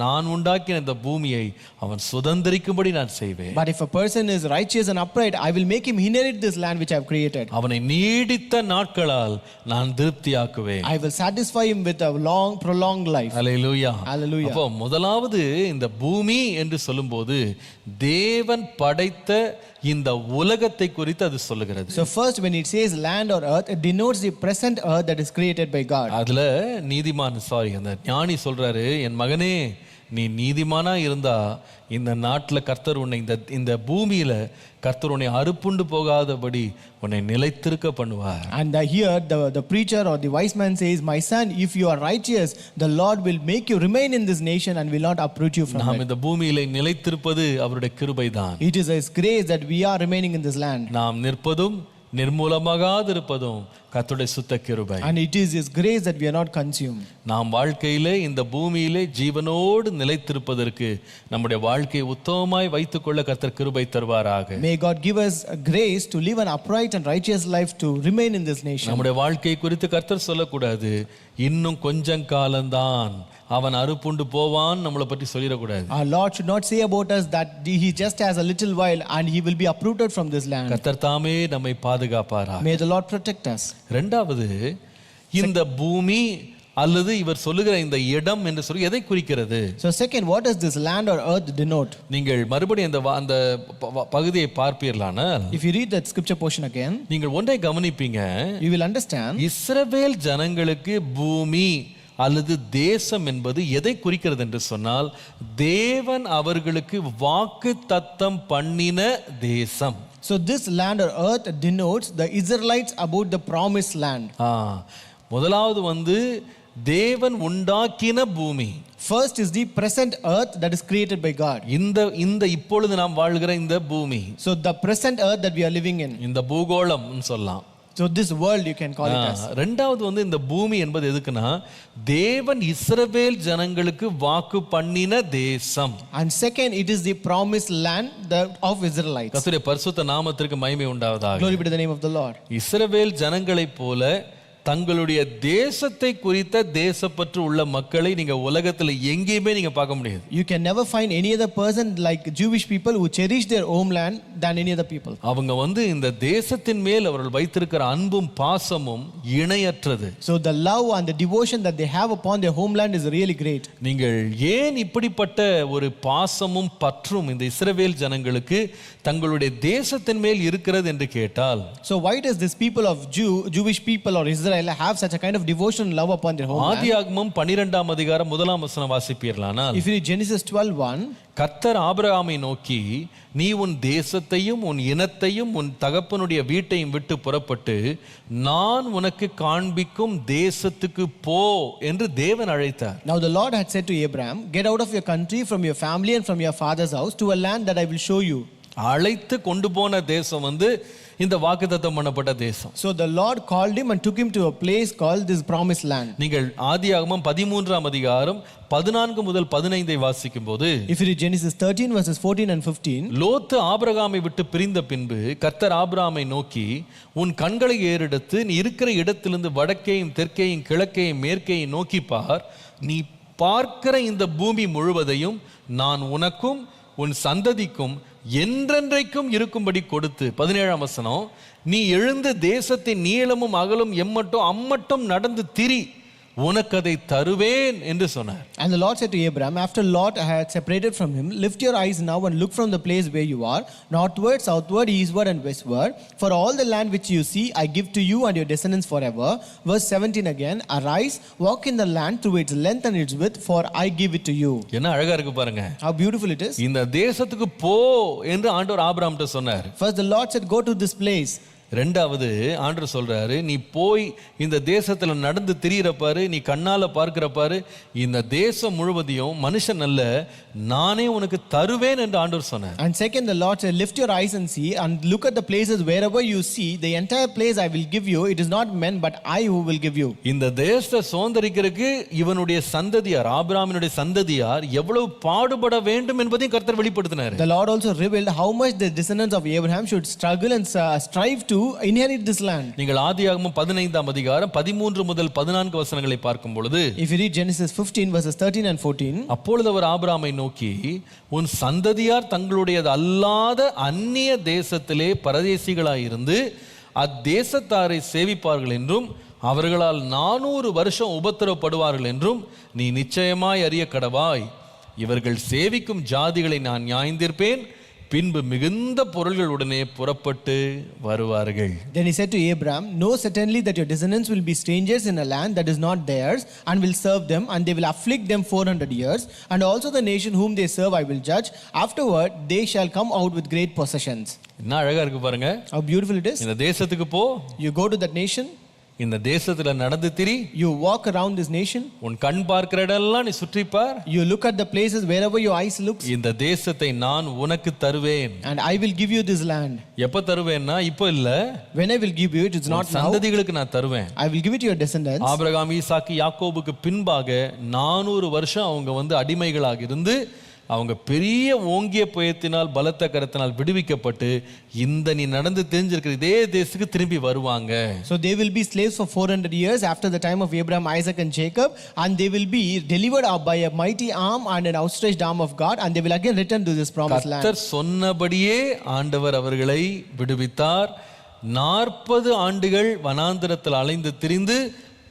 Speaker 1: நான் உண்டாக்கின இந்த பூமியை அவன் சுதந்தரிக்கும்படி நான் செய்வேன்.
Speaker 2: but if a person is righteous and upright, I will make him inherit this land which I have created.
Speaker 1: அவனை நீடித்த நாட்களால் நான் திருப்தியாக்குவேன்.
Speaker 2: I will satisfy him with a long prolonged life.
Speaker 1: Hallelujah.
Speaker 2: Hallelujah.
Speaker 1: அப்போ முதலாவது இந்த பூமி என்று சொல்லும்போது தேவன் படைத்த இந்த உலகத்தை குறித்து அது சொல்லுகிறது.
Speaker 2: so first when it says land or earth, it denotes the present earth that is created by God.
Speaker 1: அதுல நீதிமான் அந்த ஞானி சொல்றாரு, என் மகனே நீ நீதிமானா இருந்தா இந்த நாட்டில் கர்த்தர் உன்னை இந்த பூமியில கர்த்தர் உன்னை அறுப்புண்டு போகாதபடி உன்னை நிலைத்திருக்க பண்ணுவார்.
Speaker 2: and here the preacher or the wise man says, my son, if you are righteous, the Lord will make you remain in this nation and will not uproot you from
Speaker 1: நாம்
Speaker 2: it.
Speaker 1: இந்த பூமியில நிலைத்திருப்பது அவருடைய கிருபைதான்.
Speaker 2: it is his grace that we are remaining in this land.
Speaker 1: நாம் நிற்பதும் நிர்மூலமாகாதிருப்பதும் கர்த்தருடைய சுத்த கிருபை.
Speaker 2: and it is his grace that we are not consumed.
Speaker 1: நாம் வாழ்க்கையிலே இந்த பூமியிலே ஜீவனோடு நிலைத்திருப்பதற்கு நம்முடைய வாழ்க்கையை உத்தமமாய் வைத்துக்கொள்ள கர்த்தர் கிருபை தருவாராக.
Speaker 2: may God give us a grace to live an upright and righteous life to remain in this nation.
Speaker 1: நம்முடைய வாழ்க்கை குறித்து கர்த்தர் சொல்லக்கூடாது இன்னும் கொஞ்சம் காலம்தான் அவன் அறுப்புண்டு போவான் நம்மளை பற்றி சொல்லிடக்கூடாது.
Speaker 2: our Lord should not say about us that he just has a little while and he will be uprooted from this land.
Speaker 1: கர்த்தர் தாமே நம்மை பாதுகாப்பாராக.
Speaker 2: may the Lord protect us.
Speaker 1: இரண்டாவது, இந்த பூமி அல்லது இவர் சொல்லுகிற இந்த இடம் என்று சொல்லி எதை குறிக்கிறது?
Speaker 2: so second, what does this land or earth denote?
Speaker 1: நீங்கள் மறுபடியும் அந்த பகுதியை பார்ப்பீர்களானால்,
Speaker 2: if you read that scripture portion again,
Speaker 1: நீங்கள் ஒன்றை கவனிப்பீங்க,
Speaker 2: you will understand
Speaker 1: இஸ்ரவேல் ஜனங்களுக்கு பூமி அல்லது தேசம் என்பது எதை குறிக்கிறது என்று சொன்னால், தேவன் அவர்களுக்கு வாக்கு தத்தம் பண்ணின தேசம்.
Speaker 2: so this land or earth denotes the Israelites about the promised land.
Speaker 1: முதலாவது வந்து தேவன் உண்டாக்கின பூமி.
Speaker 2: first is the present earth that is created by God.
Speaker 1: இந்த இப்பொழுது நாம் வாழ்கிற இந்த பூமி,
Speaker 2: so the present earth that we are living in,
Speaker 1: இந்த பூகோளம் சொல்லலாம்.
Speaker 2: so this world you can call it as.
Speaker 1: ரெண்டாவது வந்து இந்த பூமி என்பது எதுக்குன்னா, தேவன் இஸ்ரவேல் ஜனங்களுக்கு வாக்கு பண்ணின தேசம்.
Speaker 2: and second, it is the promised land of Israelites.
Speaker 1: கர்த்தருடைய பரிசுத்த நாமத்திற்கு மகிமை உண்டாவதாக.
Speaker 2: glory be to the name of the Lord.
Speaker 1: இஸ்ரவேல் ஜனங்களைப் போல தங்களுடைய தேசத்தை குறித்த தேசப்பற்று உள்ள மக்களை நீங்க உலகத்துல எங்கேயுமே நீங்க பார்க்க முடியாது.
Speaker 2: you can never find any other person like Jewish people who cherish their homeland than any other people.
Speaker 1: அவங்க வந்து இந்த தேசத்தின் மேல் அவர்கள் வைத்திருக்கிற அன்பும் பாசமும் இணையற்றது.
Speaker 2: so the love and the devotion that they have upon their homeland is really great.
Speaker 1: நீங்கள் ஏன் இப்படிப்பட்ட ஒரு பாசமும் பற்றும் இந்த இஸ்ரவேல் ஜனங்களுக்கு தங்களுடைய தேசத்தின் மேல் இருக்கிறது என்று கேட்டால்,
Speaker 2: so why does this people of Jewish people or Israel Israel have such a kind of devotion and love upon their homeland.
Speaker 1: ஆதியாகமம் 12ஆம் அதிகாரம் 1ஆம் வசனம் வாசிப்பீர்களானால்,
Speaker 2: If you read Genesis 12:1,
Speaker 1: கர்த்தர் ஆபிரகாமை நோக்கி, நீ உன் தேசத்தையும் உன் இனத்தையும் உன் தகப்பனுடைய வீட்டையும் விட்டு புறப்பட்டு நான் உனக்கு காண்பிக்கும் தேசத்துக்கு போ என்று தேவன் அழைத்தார்.
Speaker 2: Now the Lord had said to Abraham, get out of your country, from your family and from your father's house to a land that I will show you.
Speaker 1: அழைத்து கொண்டு போன தேசம் இந்த வாக்குத்தத்தம் பண்ணப்பட்ட தேசம்.
Speaker 2: So the Lord called him and took him to a place called this promised land.
Speaker 1: நீங்கள் ஆதியாகமம் 13ஆம் அதிகாரம் 14 முதல் 15 வாசிக்கும் போது,
Speaker 2: If you read Genesis 13 verses 14 and 15,
Speaker 1: லோத்து ஆபிரகாமை விட்டு பிரிந்த பின்பு கர்த்தர் ஆபிரகாமை நோக்கி, உன் கண்களை ஏறெடுத்து நீ இருக்கிற இடத்திலிருந்து வடக்கேயும் தெற்கேயும் கிழக்கேயும் மேற்கேயும் நோக்கி பார். நீ பார்க்கிற இந்த பூமி முழுவதையும் நான் உனக்கும் உன் சந்ததிக்கும் என்றென்றைக்கும் இருக்கும்படி கொடுத்து, 17ஆம் வசனம், நீ எழுந்த தேசத்தின் நீளமும் அகலும் எம்மட்டும் அம்மட்டும் நடந்து திரி, உனக்கு அதை தருவேன் என்று சொன்னார்.
Speaker 2: And the Lord said to Abraham, after Lot had separated from him, lift your eyes now and look from the place where you are, northward, southward, eastward and westward, for all the land which you see I give to you and your descendants forever. Verse 17 again, arise, walk in the land through its length and its width, for I give it to you.
Speaker 1: என்ன அழகா இருக்கு பாருங்க.
Speaker 2: How beautiful it is.
Speaker 1: இந்த தேசத்துக்கு போ என்று ஆண்டவர் ஆபிரகாம்கிட்ட சொன்னார்.
Speaker 2: First the Lord said, go to this place.
Speaker 1: ரெண்டாவது ஆண்டவர் சொல்றாரு, நீ போய் இந்த தேசத்துல நடந்து திரியறப்பாரு, நீ கண்ணால பார்க்கிறப்பாரு, இந்த தேசம் முழுவதையும் மனுஷன் அல்ல நானே உனக்கு தருவேன் என்று ஆண்டவர் சொன்னார்.
Speaker 2: And second the Lord said, lift your eyes and see and look at the places wherever you see, the entire place I will give you, it is not men but I who will give you.
Speaker 1: இந்த தேசத்தை சுதந்தரிக்கிறதுக்கு இவனுடைய சந்ததியார், ஆபிரகாமினுடைய சந்ததியார் எவ்வளவு பாடுபட வேண்டும் என்பதையும் கர்த்தர் வெளிப்படுத்தினார்.
Speaker 2: The Lord also revealed how much the descendants of Abraham should struggle and strive to inherit this land.
Speaker 1: நீங்கள் ஆதியாகமம் 15ஆம் அதிகாரம் 13 முதல் 14 வசனங்களை பார்க்கும் பொழுது,
Speaker 2: If you read Genesis 15 verses 13 and 14,
Speaker 1: அப்பொழுது அவர் ஆபிரகாமை நோக்கி, உன் சந்ததியார் தங்களுடையது அல்லாத அந்நிய தேசத்திலே பரதேசிகளாயிருந்து அத்தேசத்தாரை சேவிப்பார்கள் என்றும் அவர்களால் 400 வருஷம் உபத்திரவப்படுவார்கள் என்றும் நீ நிச்சயமாய் அறிய கடவாய். இவர்கள் சேவிக்கும் ஜாதிகளை நான் நியாயந்தீர்ப்பேன், பின்பு மிகுந்த பொருள்களுடனே புறப்பட்டு வருவார்கள்.
Speaker 2: Then he said to Abraham, know certainly that your descendants will be strangers in a land that is not theirs, and will serve them, and they will afflict them 400 years, and also the nation whom they serve I will judge. Afterward they shall come out with great possessions.
Speaker 1: என்ன அழகா இருக்கு பாருங்க.
Speaker 2: How beautiful it is.
Speaker 1: இந்த தேசத்துக்கு போ,
Speaker 2: You go to that nation,
Speaker 1: இந்த தேசத்துல நடந்து திரி,
Speaker 2: you walk around this nation,
Speaker 1: உன் கண் பார்க்கிற இடமெல்லாம் நீ சுற்றி பார்,
Speaker 2: you look at the places wherever your eyes looks,
Speaker 1: இந்த தேசத்தை நான் உனக்கு தருவேன்.
Speaker 2: and I will give you this land.
Speaker 1: எப்ப தருவேன்னா இப்போ இல்ல,
Speaker 2: When I will give you it, it's not now.
Speaker 1: சந்ததிகளுக்கு நான் தருவேன்.
Speaker 2: I will give it to your descendants.
Speaker 1: ஆபிரகாம், ஈசாக்கு, யாக்கோபுக்கு பின்பாக 400 வருஷம் அவங்க அடிமைகளாக இருந்து அவங்க பெரிய ஓங்கிய புயத்தினால் பலத்த கரத்தினால் விடுவிக்கப்பட்டு இந்த நீ நடந்து தெரிஞ்சிருக்கிற இதே தேசத்துக்கு திரும்பி வருவாங்க.
Speaker 2: So they will be slaves for 400 years after the time of Abraham, Isaac and Jacob, and they will be delivered up by a mighty arm and an outstretched arm of God, and they will again return to this promised land.
Speaker 1: கர்த்தர் சொன்னபடியே ஆண்டவர் அவர்களை விடுவித்தார். 40 ஆண்டுகள் வனாந்திரத்தில் அலைந்து திரிந்து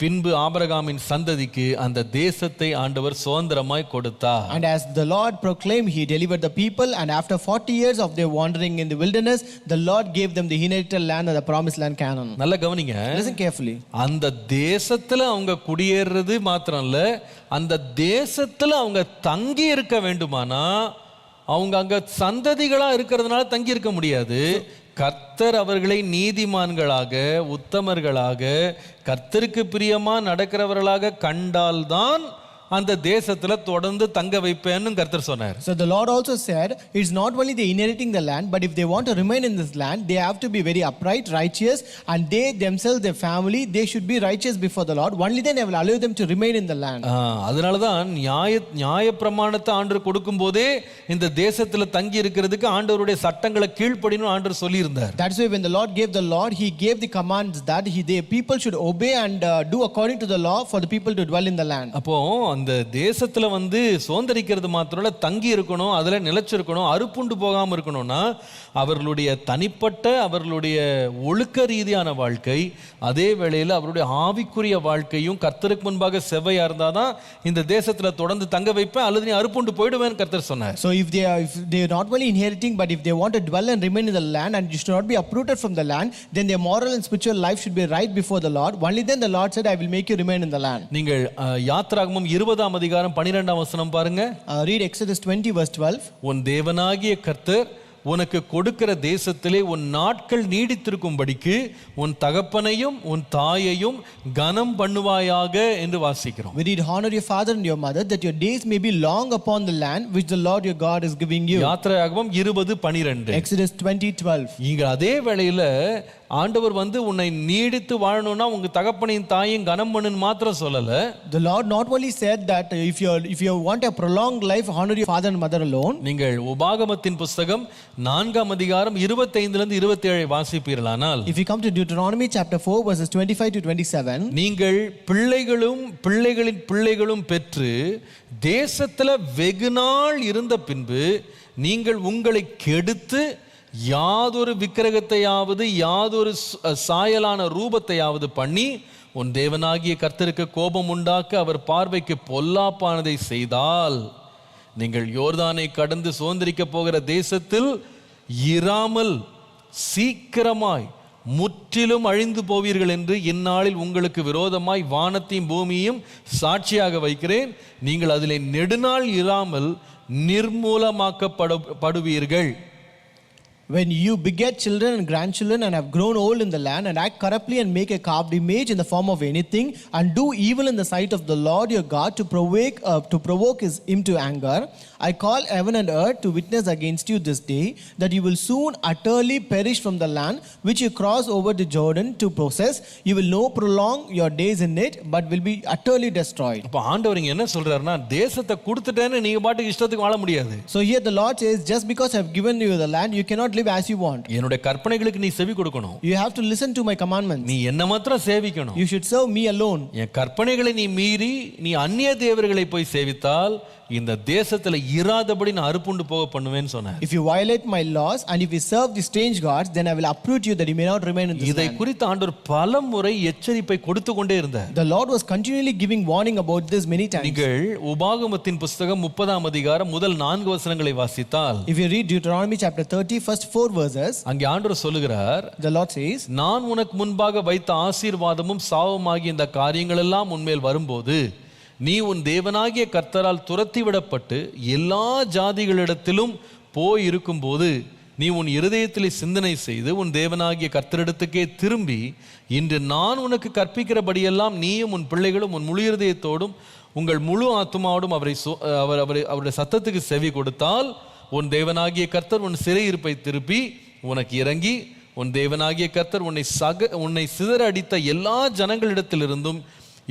Speaker 1: பின்பு ஆபிரகாமின் சந்ததிக்கு அந்த தேசத்தை ஆண்டவர் சுதந்திரமாய் கொடுத்தார்.
Speaker 2: And as the Lord proclaimed, he delivered the people, and after 40 years of their wandering in the wilderness, the Lord gave them the inherited land and the promised land Canaan.
Speaker 1: நல்ல கவனிங்க.
Speaker 2: Listen carefully.
Speaker 1: அந்த தேசத்துல அவங்க குடியேறது மாத்திரம் இல்ல, அந்த தேசத்துல அவங்க தங்கி இருக்க வேண்டுமானா அவங்க அங்க சந்ததிகளா இருக்கிறதுனால தங்கி இருக்க முடியாது. கர்த்தர் அவர்களை நீதிமான்களாக, உத்தமர்களாக, கர்த்தருக்கு பிரியமா நடக்கிறவர்களாக கண்டால்தான் அந்த தேசத்துல தொடர்ந்து தங்க வைப்பேன்னு கர்த்தர் சொன்னார்.
Speaker 2: So the Lord also said, it's not only they inheriting the land, but if they want to remain in this land, they have to be very upright, righteous, and they themselves, their family, they should be righteous before the Lord. Only then I will allow them to remain in the land.
Speaker 1: அதனாலதான் நியாய பிரமாணத்தை ஆண்டவர் கொடுக்கும் போதே இந்த தேசத்துல தங்கி இருக்கிறதுக்கு ஆண்டவருடைய சட்டங்களை கீழ்ப்படின்னு ஆண்டவர் சொல்லி இருந்தார்.
Speaker 2: That's why when the Lord gave the law, he gave the commands that the people should obey and do according to the law for the people to dwell in the land.
Speaker 1: அப்போ அந்த தேசத்துல வந்து சுதந்திரிக்கிறது மாத்திரம் தங்கி இருக்கணும், அதுல நிலைச்சிருக்கணும், அறுப்புண்டு போகாம இருக்கணும்னா அவர்களுடைய தனிப்பட்ட அவர்களுடைய ஒழுக்க ரீதியான வாழ்க்கை, அதே வேளையில் அவருடைய ஆவிக்குரிய வாழ்க்கையும் கர்த்தருக்கு முன்பாக செவ்வையா இருந்தாதான் இந்த தேசத்துல தொடர்ந்து தங்க வைப்பேன், அல்லது நீ அறுப்புண்டு போயிடுவேன்னு கர்த்தர் சொன்னார்.
Speaker 2: So if they are not only inheriting, but if they want to dwell and remain in the land and you should not be uprooted from the land, then their moral and spiritual life should be right before the Lord. Only then the Lord said, I will make you remain in the land.
Speaker 1: நீங்கள் யாத்ராகமம் 20ஆம் அதிகாரம் 12ஆம் வசனம் பாருங்க.
Speaker 2: Read Exodus 20 verse 12.
Speaker 1: உன் தேவனாகிய கர்த்தர் உனக்கு கொடுக்கிற தேசத்திலே உன் நாட்கள் நீடித்திருக்கும்படிக்கு உன் தகப்பனையும் உன் தாயையும் கனம் பண்ணுவாயாக என்று வாசிக்கிறோம்.
Speaker 2: We read, honor your father and your mother, that your days may be long upon the land which the Lord your God is giving you.
Speaker 1: யாத்ராகமம் 20:12.
Speaker 2: Exodus 20:12.
Speaker 1: இங்க அதே வேளையில ஆண்டவர் வந்து உன்னை நீடித்து வாழணும்னா உங்க தகப்பனையும் தாயையும் கனம் பண்ணுன்னு மாத்திரம் சொல்லல.
Speaker 2: The Lord not only said that if you want a prolonged life, honor your father and mother alone.
Speaker 1: நீங்கள் உபாகமத்தின் புத்தகம் 4ஆம் அதிகாரம் 25 இருந்து 27 வாசிப்பீர்களானால்,
Speaker 2: If you come to Deuteronomy chapter 4 verses 25 to 27,
Speaker 1: நீங்கள் பிள்ளைகளும் பிள்ளைகளின் பிள்ளைகளும் பெற்று தேசத்துல வெகுநாள் இருந்த பின்பு நீங்கள் உங்களை கெடுத்து யாதொரு விக்கிரகத்தையாவது யாதொரு சாயலான ரூபத்தையாவது பண்ணி உன் தேவனாகிய கர்த்தருக்கு கோபம் உண்டாக்க அவர் பார்வைக்கு பொல்லாப்பானதை செய்தால் நீங்கள் யோர்தானை கடந்து சுதந்திரிக்க போகிற தேசத்தில் இராமல் சீக்கிரமாய் முற்றிலும் அழிந்து போவீர்கள் என்று இந்நாளில் உங்களுக்கு விரோதமாய் வானத்தையும் பூமியையும் சாட்சியாக வைக்கிறேன். நீங்கள் அதிலே நெடுநாள் இராமல் நிர்மூலமாக்கப்படுவீர்கள்.
Speaker 2: When you beget children and grandchildren and have grown old in the land and act corruptly and make a carved image in the form of anything and do evil in the sight of the Lord your God to provoke him to anger, I call heaven and earth to witness against you this day that you will soon utterly perish from the land which you cross over the Jordan to possess. You will no prolong your days in it, but will be utterly destroyed.
Speaker 1: அப்ப ஆண்டவர் இங்க என்ன சொல்றாருன்னா, தேசத்தை கொடுத்துட்டேன்னு நீங்க பாட்டுக்கு இஷ்டத்துக்கு வாழ முடியாது.
Speaker 2: So here the Lord says, just because I have given you the land, you cannot live as you want.
Speaker 1: என்னுடைய கற்பனைகளுக்கு நீ செவி கொடுக்கணும்.
Speaker 2: You have to listen to my commandments.
Speaker 1: நீ என்ன மாத்திரம் சேவிக்கணும்.
Speaker 2: You should serve me alone.
Speaker 1: என் கற்பனைகளை நீ மீறி நீ அந்நிய தேவர்களை போய் சேவித்தால் இந்த தேசத்துல இராதபடி நான் அறுப்புண்டு போக பண்ணுவேன்னு சொன்னார்.
Speaker 2: If you violate my laws and if you serve the strange gods, then I will uproot you that you may not remain in this
Speaker 1: இதை
Speaker 2: land.
Speaker 1: குறித்து ஆண்டவர் பலமுறை எச்சரிப்பை கொடுத்து கொண்டே இருந்தார்.
Speaker 2: The Lord was continually giving warning about this many times.
Speaker 1: நீங்கள் உபாகமத்தின் புத்தகம் 30ஆம் அதிகாரம் முதல் 4 வசனங்களை வாசித்தால்,
Speaker 2: If you read Deuteronomy chapter 30 first 4 verses,
Speaker 1: அங்கே ஆண்டவர் சொல்லுகிறார்,
Speaker 2: the Lord says,
Speaker 1: நான் உனக்கு முன்பாக வைத்த ஆசீர்வாதமும் சாபமாகிய இந்த காரியங்கள் எல்லாம் உன்மேல் வரும்போது நீ உன் தேவனாகிய கர்த்தரால் துரத்தி விடப்பட்டு எல்லா ஜாதிகளிடத்திலும் போய் இருக்கும்போது நீ உன் இருதயத்திலே சிந்தனை செய்து உன் தேவனாகிய கர்த்தரிடத்துக்கே திரும்பி இன்று நான் உனக்கு கற்பிக்கிறபடியெல்லாம் நீயும் உன் பிள்ளைகளும் உன் முழு இருதயத்தோடும் உங்கள் முழு ஆத்துமாவோடும் அவருடைய சத்தத்துக்கு செவி கொடுத்தால் உன் தேவனாகிய கர்த்தர் உன் சிறையிருப்பை திருப்பி உனக்கு இறங்கி உன் தேவனாகிய கர்த்தர் உன்னை சிதற அடித்த எல்லா ஜனங்களிடத்திலிருந்தும்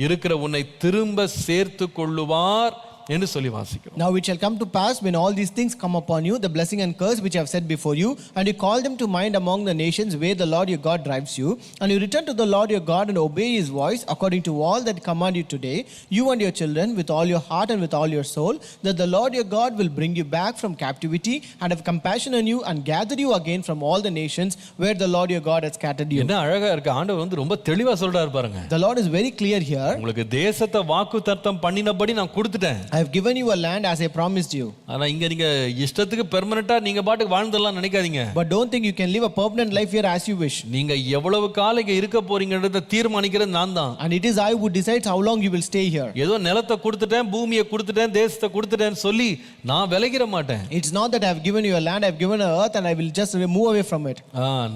Speaker 1: இருக்கிற உன்னை திரும்ப சேர்த்து கொள்ளுவார் என்று சொல்லி வாசிக்கிறோம்.
Speaker 2: Now it shall come to pass when all these things come upon you, the blessing and curse which I have set before you, and you call them to mind among the nations where the Lord your God drives you, and you return to the Lord your God and obey his voice according to all that command you today, you and your children with all your heart and with all your soul, that the Lord your God will bring you back from captivity and have compassion on you and gather you again from all the nations where the Lord your God has scattered you.
Speaker 1: என்ன அழகா இருக்கு. ஆண்டவர் வந்து ரொம்ப தெளிவா சொல்றாரு பாருங்க.
Speaker 2: The Lord is very clear here.
Speaker 1: உங்களுக்கு தேசத்தை வாக்குத்தத்தம் பண்ணினபடி நான் கொடுத்துட்டேன்.
Speaker 2: I have given you a land as I promised you.
Speaker 1: ஆனா இங்க நீங்க இஷ்டத்துக்கு பெர்மனண்டா நீங்க பாட்டுக்கு வாழ்ந்தெல்லாம் நினைக்காதீங்க.
Speaker 2: But don't think you can live a permanent life here as you wish.
Speaker 1: நீங்க எவ்வளவு காலம் இங்க இருக்க போறீங்கன்றத தீர்மானிக்கிறது நான் தான்.
Speaker 2: And it is I who decides how long you will stay here.
Speaker 1: ஏதோ நிலத்தை கொடுத்துட்டேன், பூமியை கொடுத்துட்டேன், தேசத்தை கொடுத்துட்டேன்னு சொல்லி நான் விலகிற மாட்டேன்.
Speaker 2: It's not that I have given you a land, I have given a earth and I will just move away from it.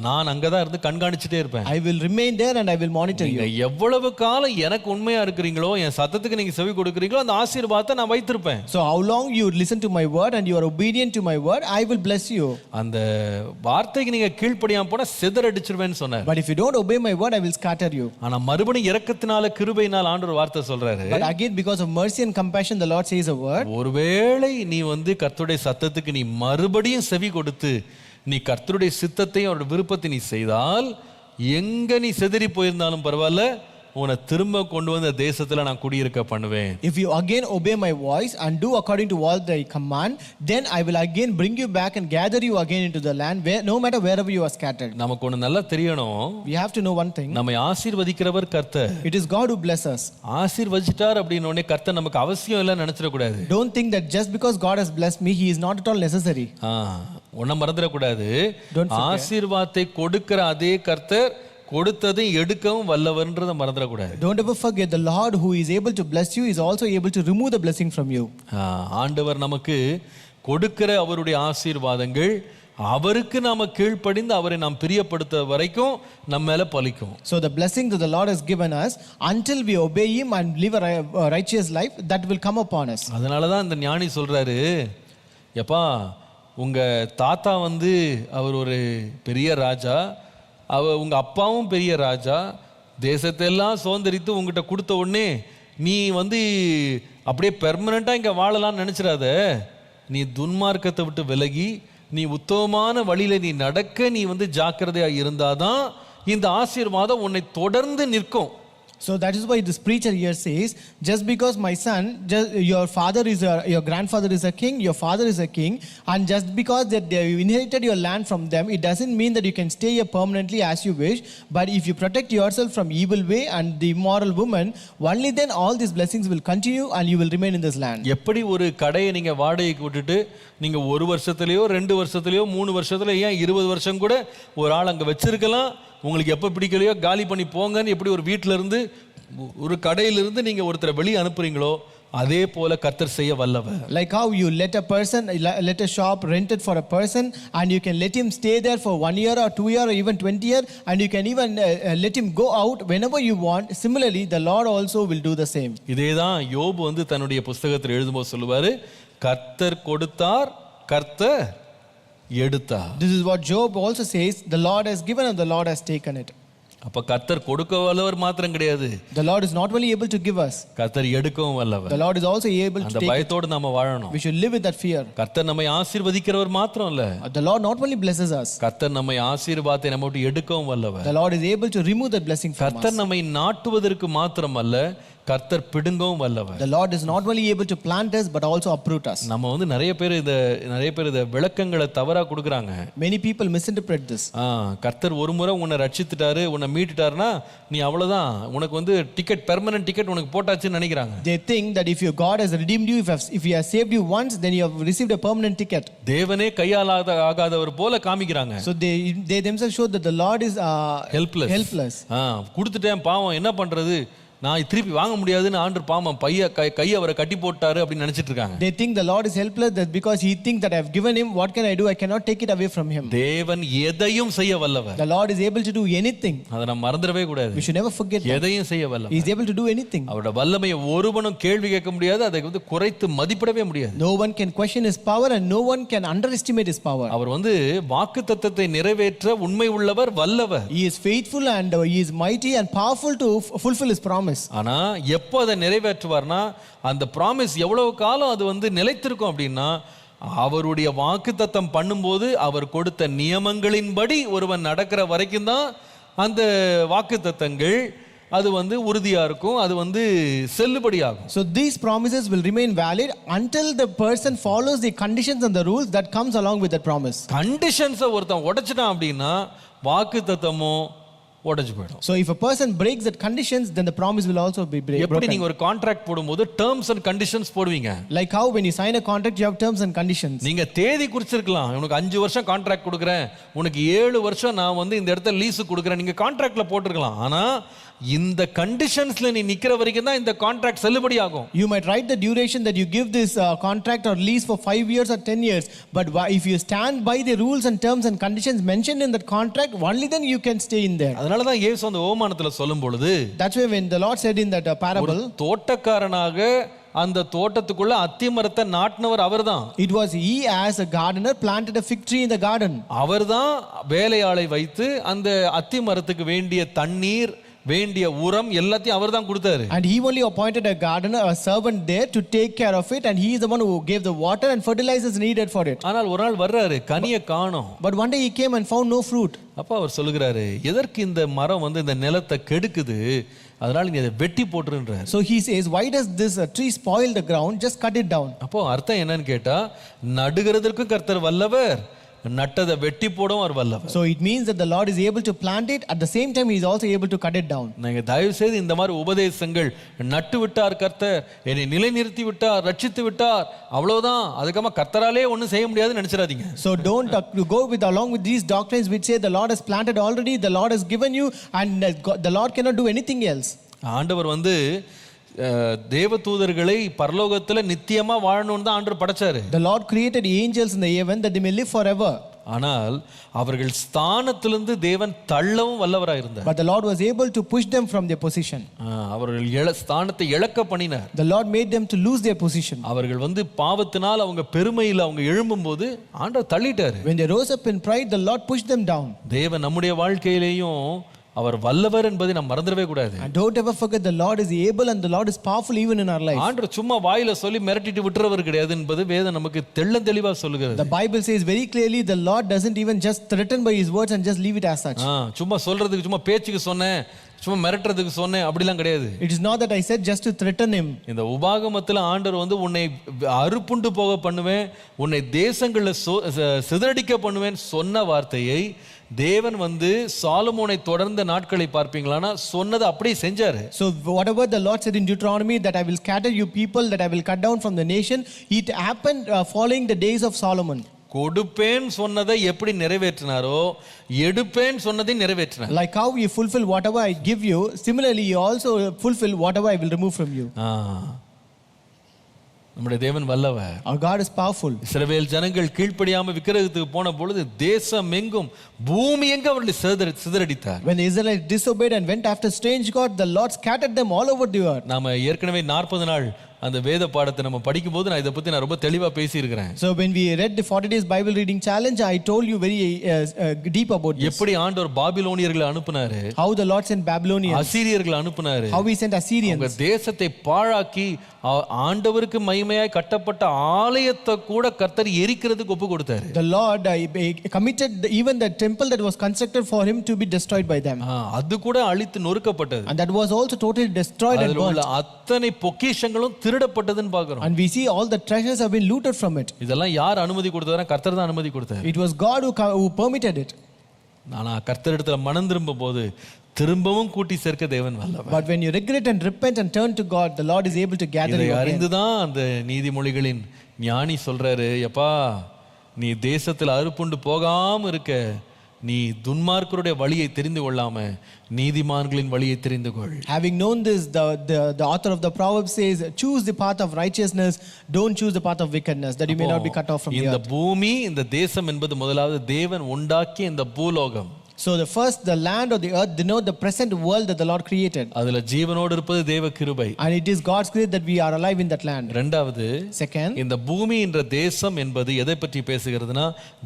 Speaker 1: நான் அங்கதான் இருந்து கண்காணிச்சிட்டே இருப்பேன்.
Speaker 2: I will remain there and I will monitor you.
Speaker 1: நீங்க எவ்வளவு காலம் எனக்கு உண்மையா இருக்கிறீங்களோ, என் சத்தத்துக்கு நீங்க செவி கொடுக்கிறீங்களோ, அந்த ஆசீர்வாதத்தை நான் வைத்திருப்பேன்.
Speaker 2: So how long you listen to my word and you are obedient to my word, I will bless you.
Speaker 1: அந்த வார்த்தைக்கு நீங்க கீழ்ப்படியாம போனா சிதறடிச்சிருவேன்னு சொன்னார்.
Speaker 2: But if you don't obey my word, I will scatter you.
Speaker 1: ஆனா மறுபடியும் இரக்கத்தினால கிருபையினால ஆண்டவர் வார்த்தை சொல்றாரு.
Speaker 2: But again because of mercy and compassion the Lord says a word.
Speaker 1: ஒருவேளை நீ வந்து கர்த்தருடைய சத்தத்துக்கு நீ மறுபடியும் செவி கொடுத்து நீ கர்த்தருடைய சித்தத்தையும் அவருடைய விருப்பத்தை நீ செய்தால், எங்க நீ சிதறி போயிருந்தாலும் பரவாயில்ல, உன்னை திரும்ப கொண்டு வந்த தேசத்துல நான் குடியிருக்க பண்ணுவேன்.
Speaker 2: If you again obey my voice and do according to all the command, then I will again bring you back and gather you again into the land, where no matter wherever you are scattered.
Speaker 1: நமக்கு ஒண்ணு நல்லா தெரியணும்.
Speaker 2: We have to know one thing.
Speaker 1: நம்மை ஆசீர்வதிக்கிறவர் கர்த்தர்.
Speaker 2: It is God who blesses us.
Speaker 1: ஆசீர்வதிச்சிட்டார் அப்படின உடனே கர்த்தர் நமக்கு அவசியம் இல்ல நினைச்சிட கூடாது.
Speaker 2: Don't think that just because God has blessed me, he is not at all necessary.
Speaker 1: ஒன்ன மறந்துட கூடாது. ஆசீர்வாதத்தை கொடுக்கிற அதே கர்த்தர் கொடுத்ததை எடுக்கவும் வல்லவர்ன்றதை மறந்துட கூடாது.
Speaker 2: Don't ever forget the Lord who is able to bless you is also able to remove the blessing from you.
Speaker 1: ஆண்டவர் நமக்கு கொடுக்கிற அவருடைய ஆசீர்வாதங்கள் அவருக்கு நாம கீழ்ப்படிந்து அவரை நாம் பிரியப்படுத்த வரைக்கும் நம்ம மேல பலிக்கும்.
Speaker 2: So the blessing that the Lord has given us, until we obey him and live a righteous life, that will come upon us.
Speaker 1: அதனால தான் இந்த ஞானி சொல்றாரு, எப்பா உங்க தாத்தா அவர் ஒரு பெரிய ராஜா, உங்க அப்பாவும் பெரிய ராஜா, தேசத்தை எல்லாம் சுதந்திரித்து உங்ககிட்ட கொடுத்த உடனே நீ அப்படியே பெர்மனண்டா இங்க வாழலாம்னு நினைச்சிடாத. நீ துன்மார்க்கத்தை விட்டு விலகி நீ உத்தமமான வழியில நீ நடக்க நீ ஜாக்கிரதையா இருந்தாதான் இந்த ஆசீர்வாதம் உன்னை தொடர்ந்து நிற்கும்.
Speaker 2: So that is why this preacher here says, just because my son, your father is your grandfather is a king, your father is a king, and just because that they inherited your land from them, it doesn't mean that you can stay here permanently as you wish. But if you protect yourself from evil way and the immoral woman, only then all these blessings will continue and you will remain in this land.
Speaker 1: எப்படி ஒரு கடையை நீங்க வாடகைக்கு விட்டுட்டு நீங்க ஒரு வருஷத்துலயோ 2 வருஷத்துலயோ 3 வருஷத்துல ஏன் 20 வருஷம் கூட ஒரு ஆள் அங்க வச்சிருக்கலாம், உங்களுக்கு எப்போ பிடிக்கலையோ காலி பண்ணி போங்கன்னு எப்படி ஒரு வீட்டில இருந்து ஒரு கடையிலிருந்து நீங்க ஒருத்தரை வெளியே அனுப்புறீங்களோ அதே போல கர்த்தர் செய்ய வல்லவர்.
Speaker 2: Like how you let a shop rented for a person and you can let him stay there for 1 year or 2 year or even 20 years, and you can even let him go out whenever you want. Similarly the Lord also will do the same.
Speaker 1: இதேதான் யோபு தன்னுடைய புத்தகத்தில் எழுதும்போது சொல்லுவாரு, கர்த்தர் கொடுத்தார் கர்த்தர் எடுத்தார்.
Speaker 2: This is what Job also says, the Lord has given and the Lord has taken it.
Speaker 1: அப்ப கர்த்தர் கொடுக்க வல்லவர் மாத்திரம் கிடையாது,
Speaker 2: the Lord is not only able to give us,
Speaker 1: கர்த்தர் எடுக்கவும் வல்லவர்.
Speaker 2: the Lord is also able to take.
Speaker 1: அந்த பயத்தோடு நாம வாழணும்.
Speaker 2: We should live with that fear.
Speaker 1: கர்த்தர் நம்மை ஆசீர்வதிக்கிறவர் மாத்திரம் இல்ல,
Speaker 2: the Lord not only blesses us,
Speaker 1: கர்த்தர் நம்மை ஆசீர்வாதத்தை நம்மை விட்டு எடுக்கவும் வல்லவர்.
Speaker 2: the Lord is able to remove that blessing from us.
Speaker 1: கர்த்தர் நம்மை நாட்டுவதற்கு மாத்திரம் அல்ல, கர்த்தர் பிடுங்கவும் வல்லவர்.
Speaker 2: the Lord is not only able to plant us but also uproot us.
Speaker 1: நம்ம நிறைய பேர் இத விளக்கங்களை தவறா கொடுக்கறாங்க.
Speaker 2: Many people misinterpret this.
Speaker 1: கர்த்தர் ஒரு முறை உன்னை ரட்சித்துட்டாரு, உன்னை மீட்டுட்டாருன்னா நீ அவ்வளவுதான், உனக்கு டிக்கெட் பெர்மனன்ட் டிக்கெட் உனக்கு போட்டாச்சுன்னு நினைக்கிறாங்க.
Speaker 2: They think that if your God has redeemed you, if he has saved you once, then you have received a permanent ticket.
Speaker 1: தேவனே கையால் ஆகாதவர் போல காமிக்கிறாங்க.
Speaker 2: So they themselves show that the Lord is helpless.
Speaker 1: கொடுத்துட்டேன் பாவம் என்ன பண்றது, நான் திருப்பி வாங்க முடியாதுன்னு ஆண்டவர் பாவம் கையை அவரை கட்டி போட்டாரு அப்படின்னு நினைச்சிட்டு இருக்காங்க.
Speaker 2: They think the Lord is helpless that because he thinks that I have given him, what can I do? I cannot take it away from him.
Speaker 1: தேவன் எதையும் செய்ய வல்லவர்.
Speaker 2: The Lord is able to do anything.
Speaker 1: அதை நாம் மறந்துடவே கூடாது.
Speaker 2: We should never forget.
Speaker 1: எதையும் செய்ய வல்லவர்.
Speaker 2: He is able to do anything.
Speaker 1: அவருடைய வல்லமையை ஒருவனும் கேள்வி கேட்க முடியாது, அதை குறைத்து மதிப்பிடவே முடியாது.
Speaker 2: No one can question his power and no one can underestimate his power.
Speaker 1: அவர் வாக்குத்தத்தத்தை நிறைவேற்ற உண்மை உள்ளவர், வல்லவர்.
Speaker 2: He is faithful and he is mighty and powerful to fulfill his promise.
Speaker 1: ஆனா எப்போ அதை நிறைவேற்றுவார்னா, அந்த ப்ராமிஸ் எவ்வளவு காலம் அது நிலைத்திருக்கும் அப்படின்னா, அவருடைய வாக்குத்தத்தம் பண்ணும்போது அவர் கொடுத்த நியமங்களின்படி ஒருவன் நடக்கிற வரைக்கும் தான் அந்த வாக்குத்தத்தங்கள் அது உறுதியா இருக்கும், அது செல்லுபடியாகும்.
Speaker 2: So these promises will remain valid until the person follows the conditions and the rules that comes along with that promise.
Speaker 1: கண்டிஷன்ஸை ஒருத்தன் உடைச்சிட்டான் அப்படின்னா வாக்குத்தத்தமும் உடைஞ்சு போய்டும்.
Speaker 2: So if a person breaks that conditions, then the promise will also be broken.
Speaker 1: எப்படி நீங்க ஒரு contract போடும்போது terms and conditions போடுவீங்க.
Speaker 2: Like how when you sign a contract you have terms and conditions.
Speaker 1: நீங்க தேதி குறிச்சிருக்கலாம், உனக்கு 5 வருஷம் கான்ட்ராக்ட் கொடுக்கிறேன், உனக்கு 7 வருஷம் நான் இந்த இடத்துல லீஸ் கொடுக்கிறேன், நீங்க கான்ட்ராக்ட்ல போட்டுருக்கலாம். ஆனா இந்த கண்டிஷன்ஸ்ல நீ நிக்கிற வரைக்கும் தான் இந்த கான்ட்ராக்ட் செல்லுபடி ஆகும்.
Speaker 2: You might write the duration that you give this contract or lease for 5 years or 10 years, but if you stand by the rules and terms and conditions mentioned in that contract, only then you can stay in there.
Speaker 1: அதனால தான் இயேசு அந்த ஓமானத்துல சொல்லும் பொழுது,
Speaker 2: that's why when the Lord said in that parable,
Speaker 1: தோட்டக்காரனாக அந்த தோட்டத்துக்குள்ள அத்திமரத்தை நாட்டினவர் அவர்தான்.
Speaker 2: It was he as a gardener planted a fig tree in the garden.
Speaker 1: அவர்தான் வேலையாளை வைத்து அந்த அத்திமரத்துக்கு வேண்டிய தண்ணீர் வேண்டிய உரம் எல்லாத்தையும் அவர் தான் கொடுத்தாரு.
Speaker 2: And he only appointed a gardener, a servant there to take care of it, and he is the one who gave the water and fertilizers needed for it.
Speaker 1: ஆனால் ஒரு நாள் வர்றாரு, கனியை காணோம்.
Speaker 2: But one day he came and found no fruit.
Speaker 1: அப்போ அவர் சொல்லுகிறாரு, எதற்கு இந்த மரம் வந்து இந்த நிலத்தை கெடுக்குது, அதனால நீ அதை வெட்டி போட்டுருன்றார்.
Speaker 2: So he says, why does this tree spoil the ground? Just cut it down.
Speaker 1: அப்போ அர்த்தம் என்னன்னு கேட்டா, நடுகிறதற்கும் கர்த்தர் வல்லவர், நட்டதை வெட்டி போடவும் அவர் வல்லவர்.
Speaker 2: So it means that the Lord is able to plant it, at the same time he is also able to cut it down.
Speaker 1: நீங்க தயவு செய்து இந்த மாதிரி உபதேசங்கள், நட்டு விட்டார் கர்த்தர், என்னை நிலைநிறுத்தி விட்டார், ரட்சித்து விட்டார், அவ்வளவுதான், அதுக்கப்புறமா கர்த்தராலே ஒன்றும் செய்ய முடியாதுன்னு நினைச்சிடாதீங்க.
Speaker 2: So don't go along with these doctrines which say the Lord has planted already, the Lord has given you, and the Lord cannot do anything else.
Speaker 1: ஆண்டவர் வந்து தேவதூதர்களை பரலோகத்துல நித்தியமா வாழணும்னு தான் ஆண்டவர் படைச்சாரு.
Speaker 2: The Lord created angels in the heaven that they may live forever.
Speaker 1: ஆனால் அவர்கள் ஸ்தானத்திலிருந்து தேவன் தள்ளவும் வல்லவராக இருந்தார்.
Speaker 2: But the Lord was able to push them from their position.
Speaker 1: அவர்கள் ஸ்தானத்தை இழக்க பண்ணினார்.
Speaker 2: The Lord made them to lose their position.
Speaker 1: அவர்கள் வந்து பாவத்தினால் அவங்க பெருமையில் அவங்க எழும்பும்போது ஆண்டவர் தள்ளிட்டாரு.
Speaker 2: When they rose up in pride, the Lord pushed them down.
Speaker 1: தேவன் நம்முடைய வாழ்க்கையிலேயும் அவர் வல்லவர் என்பதை நாம் மறந்துடவே கூடாது.
Speaker 2: And don't ever forget the Lord is able and the Lord is powerful even in our life.
Speaker 1: ஆண்டவர் சும்மா வாயில சொல்லி மிரட்டிட்டு விட்டுறவர் கிடையாது என்பது வேதம் நமக்கு தெளிவா சொல்லுகிறது.
Speaker 2: The Bible says very clearly the Lord doesn't even just threaten by his words and just leave it as such.
Speaker 1: சும்மா சொல்றதுக்கு, சும்மா பேச்சுக்கு சொன்னேன், சும்மா மிரட்டுறதுக்கு சொன்னேன் அப்படிலாம் கிடையாது.
Speaker 2: It is not that I said just to threaten him.
Speaker 1: இந்த உபாகமத்தில் ஆண்டவர் வந்து உன்னை அறுப்புண்டு போக பண்ணுவேன், உன்னை தேசங்களில் சிதறடிக்க பண்ணுவேன் சொன்ன வார்த்தையை தேவன் வந்து சாலமோனை தொடர்ந்த நாட்களை பார்ப்பீங்களானா சொன்னதை அப்படியே செஞ்சாரு.
Speaker 2: So whatever the Lord said in Deuteronomy that I will scatter you people, that I will cut down from the nation, it happened following the days of Solomon.
Speaker 1: கொடுப்பேன் சொன்னதை எப்படி நிறைவேற்றினாரோ எடுப்பேன் சொன்னதை நிறைவேற்றினார்.
Speaker 2: Like how you fulfill whatever I give you, similarly you also fulfill whatever I will remove from you.
Speaker 1: நம்முடைய தேவன் வல்லவர்.
Speaker 2: Our God is powerful.
Speaker 1: இஸ்ரவேல் ஜனங்கள் கீழ்ப்படியாம விக்கிரகத்துக்கு போன பொழுது தேசம் எங்கும் பூமி எங்கும் அவர்களை சிதறடித்தார்.
Speaker 2: When the Israelites disobeyed and went after strange gods, the Lord scattered them all over the earth.
Speaker 1: நாம ஏற்கனவே 40 நாள் அந்த வேத பாடத்தை நம்ம படிக்கும்போது நான் இதை பத்தி நான் ரொம்ப தெளிவா பேசியிருக்கிறேன்.
Speaker 2: So when we read the 40 days Bible reading challenge, I told you very deep about this.
Speaker 1: எப்படி ஆண்டவர் பாபிலோனியர்களை அனுப்புனாரு,
Speaker 2: how the Lord sent Babylonians,
Speaker 1: அசீரியர்களை அனுப்புனாரு,
Speaker 2: how he sent Assyrians,
Speaker 1: அவங்க தேசத்தை பாழாக்கி ஆண்டவருக்கு மகிமையாய் கட்டப்பட்ட ஆலயத்தை கூட கர்த்தர் எரிக்கிறதுக்கு ஒப்பு கொடுத்தாரு.
Speaker 2: The Lord committed even the temple that was constructed for him to be destroyed by them.
Speaker 1: அது கூட அழித்து நொறுக்கப்பட்டது.
Speaker 2: And that was also totally destroyed and burnt.
Speaker 1: அத்தனை பொக்கிஷங்களும் திருடப்பட்டதுன்னு பார்க்கிறோம்.
Speaker 2: And we see all the treasures have been looted from it.
Speaker 1: இதெல்லாம் யார் அனுமதி கொடுத்தாரா? கர்த்தர் தான் அனுமதி கொடுத்தார்.
Speaker 2: It was God who permitted it.
Speaker 1: ஆனா கர்த்தரிடத்துல மனம் திரும்பும் போது திரும்பவும் கூட்டி சேர்க்க தேவன் வல்லவர்.
Speaker 2: But when you regret and repent and turn to God, the Lord is able to gather you again.
Speaker 1: அறிந்துதான் அந்த நீதிமொழிகளின் ஞானி சொல்றாரு, யப்பா நீ தேசத்தில் அறுப்புண்டு போகாம இருக்க, நீ துன்மார்க்கருடைய வழியை தெரிந்து கொள்ளாம நீதிமான்களின் வழியை தெரிந்து கொள்.
Speaker 2: Having known this, the author of the proverb says, choose the path of righteousness, don't choose the path of wickedness, that you may not be cut off from the earth.
Speaker 1: இந்த பூமி, இந்த தேசம் என்பது முதலாவது தேவன் உண்டாக்கிய இந்த பூலோகம்.
Speaker 2: So the land or the earth denote the present world that the Lord created.
Speaker 1: அதுல ஜீவனோடு இருப்பது தேவ கிருபை.
Speaker 2: And it is God's grace that we are alive in that land.
Speaker 1: இரண்டாவது,
Speaker 2: second,
Speaker 1: இந்த பூமி என்ற தேசம் என்பது எதை பற்றி பேசுகிறதுனா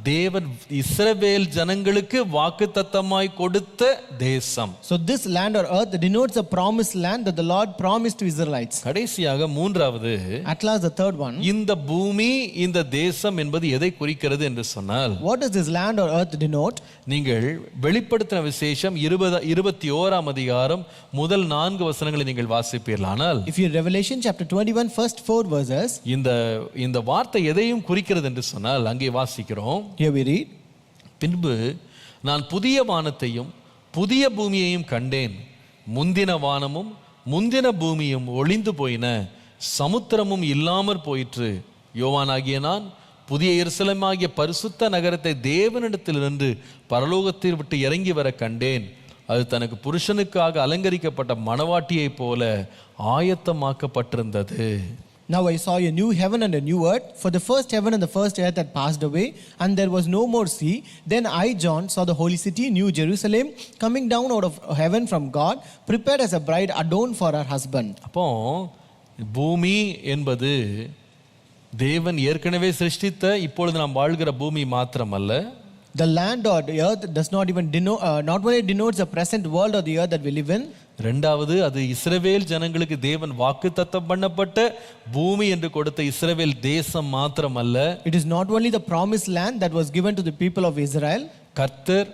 Speaker 1: தேவன் இஸ்ரவேல் ஜனங்களுக்கு வாக்குத்தத்தமாய் கொடுத்த தேசம்.
Speaker 2: So this land or earth denotes the promised land that the Lord promised to Israelites.
Speaker 1: கடைசியாக மூன்றாவது,
Speaker 2: at last the third one,
Speaker 1: இந்த பூமி இந்த தேசம் என்பது எதை குறிக்கிறது என்று சொன்னால்,
Speaker 2: what does this land or earth denote?
Speaker 1: நீங்கள் வெளிப்படுத்தின விசேஷம் 21 அதிகாரம் முதல் 4 வசனங்களை நீங்கள் வாசிப்பீர்களானால்,
Speaker 2: if you Revelation chapter 21 first 4 verses,
Speaker 1: இந்த வார்த்தை எதையும் குறிக்கிறது என்று சொன்னால் அங்கே வாசிக்கிறோம்.
Speaker 2: here we read,
Speaker 1: பின்பு நான் புதிய வானத்தையும் புதிய பூமியையும் கண்டேன், முந்தின வானமும் முந்தின பூமியும் ஒளிந்து போயின, சமுத்திரமும் இல்லாமற் போயிற்று. யோவானாகிய நான் புதிய எருசலேமாகிய பரிசுத்த நகரத்தை தேவனிடத்திலிருந்து பரலோகத்தில் விட்டு இறங்கி வர கண்டேன். அது தனக்கு புருஷனுக்காக அலங்கரிக்கப்பட்ட மணவாட்டியை போல ஆயத்தமாக்கப்பட்டிருந்தது.
Speaker 2: Now I saw a new heaven and a new earth, for the first heaven and the first earth had passed away, and there was no more sea. Then I, John, saw the holy city, New Jerusalem, coming down out of heaven from God, prepared as a bride adorned for her husband.
Speaker 1: அப்போ பூமி என்பது தேவன் ஏற்கனவே சிருஷ்டித்த இப்பொழுது நாம் வாழ்கிற பூமி மாத்திரமல்ல.
Speaker 2: The land or the earth does not even denote, not only denotes the present world or the earth that we live in.
Speaker 1: ரெண்டாவது, அது இஸ்ரவேல் ஜனங்களுக்கு தேவன் வாக்குத்தத்தம் பண்ணப்பட்ட பூமி என்று கொடுத்த இஸ்ரவேல் தேசம் மாத்திரமல்ல.
Speaker 2: It is not only the promised land that was given to the people of Israel.
Speaker 1: கர்த்தர்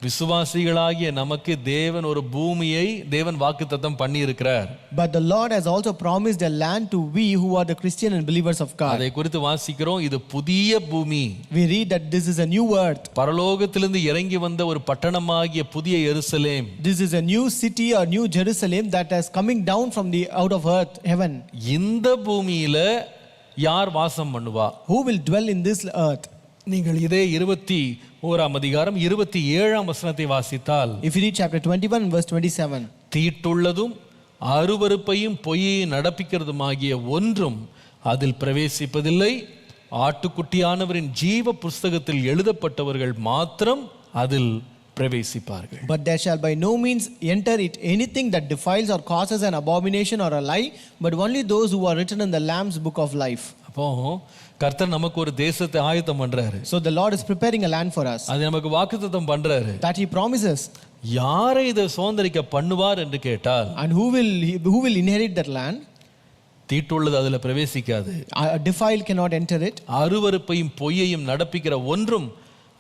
Speaker 1: விசுவாசிகளாகிய நமக்கு தேவன் ஒரு பூமியை தேவன் வாக்குத்தத்தம் பண்ணி இருக்கிறார்.
Speaker 2: But the Lord has also promised a land to we who are the Christian and believers of God.
Speaker 1: அதை குறித்து வாசிக்கிறோம். இது புதிய பூமி.
Speaker 2: We read that this is a new earth.
Speaker 1: பரலோகத்திலிருந்து இறங்கி வந்த ஒரு பட்டணமாகிய புதிய எருசலேம்.
Speaker 2: This is a new city or new Jerusalem that is coming down from the out of earth, heaven.
Speaker 1: இந்த பூமியில யார் வாசம் பண்ணுவா?
Speaker 2: Who will dwell in this earth?
Speaker 1: நீங்கள் இதே 21 அதிகாரம் 27 வசனத்தை வாசித்தால்,
Speaker 2: If you read chapter 21 and verse 27,
Speaker 1: தீட்டுள்ளதும் அருவருப்பையும் பொய்யையும் நடப்பிக்கிறதுமாகிய ஒன்றும் அதில் பிரவேசிப்பதில்லை. ஆட்டுக்குட்டியானவரின் ஜீவ புஸ்தகத்தில் எழுதப்பட்டவர்கள் மாத்திரம் அதில் பிரவேசிப்பார்கள்.
Speaker 2: but there shall by no means enter it anything that defiles or causes an abomination or a lie, but only those who are written in the Lamb's book of life.
Speaker 1: அப்போ கர்த்தர் நமக்கு ஒரு தேசத்தை ஆயத்தம் பண்றாரு.
Speaker 2: So the Lord is preparing a land for us.
Speaker 1: அது நமக்கு வாக்குத்தத்தம் பண்றாரு.
Speaker 2: That he promises.
Speaker 1: யாரை இதை சுதந்தரிக்க பண்ணுவார் என்று கேட்டால்,
Speaker 2: And who will inherit that land?
Speaker 1: தீட்டுள்ளது அதுல பிரவேசிக்காது.
Speaker 2: A defile cannot enter it.
Speaker 1: அருவருப்பையும் பொய்யையும் நடப்பிக்கிற ஒன்றும்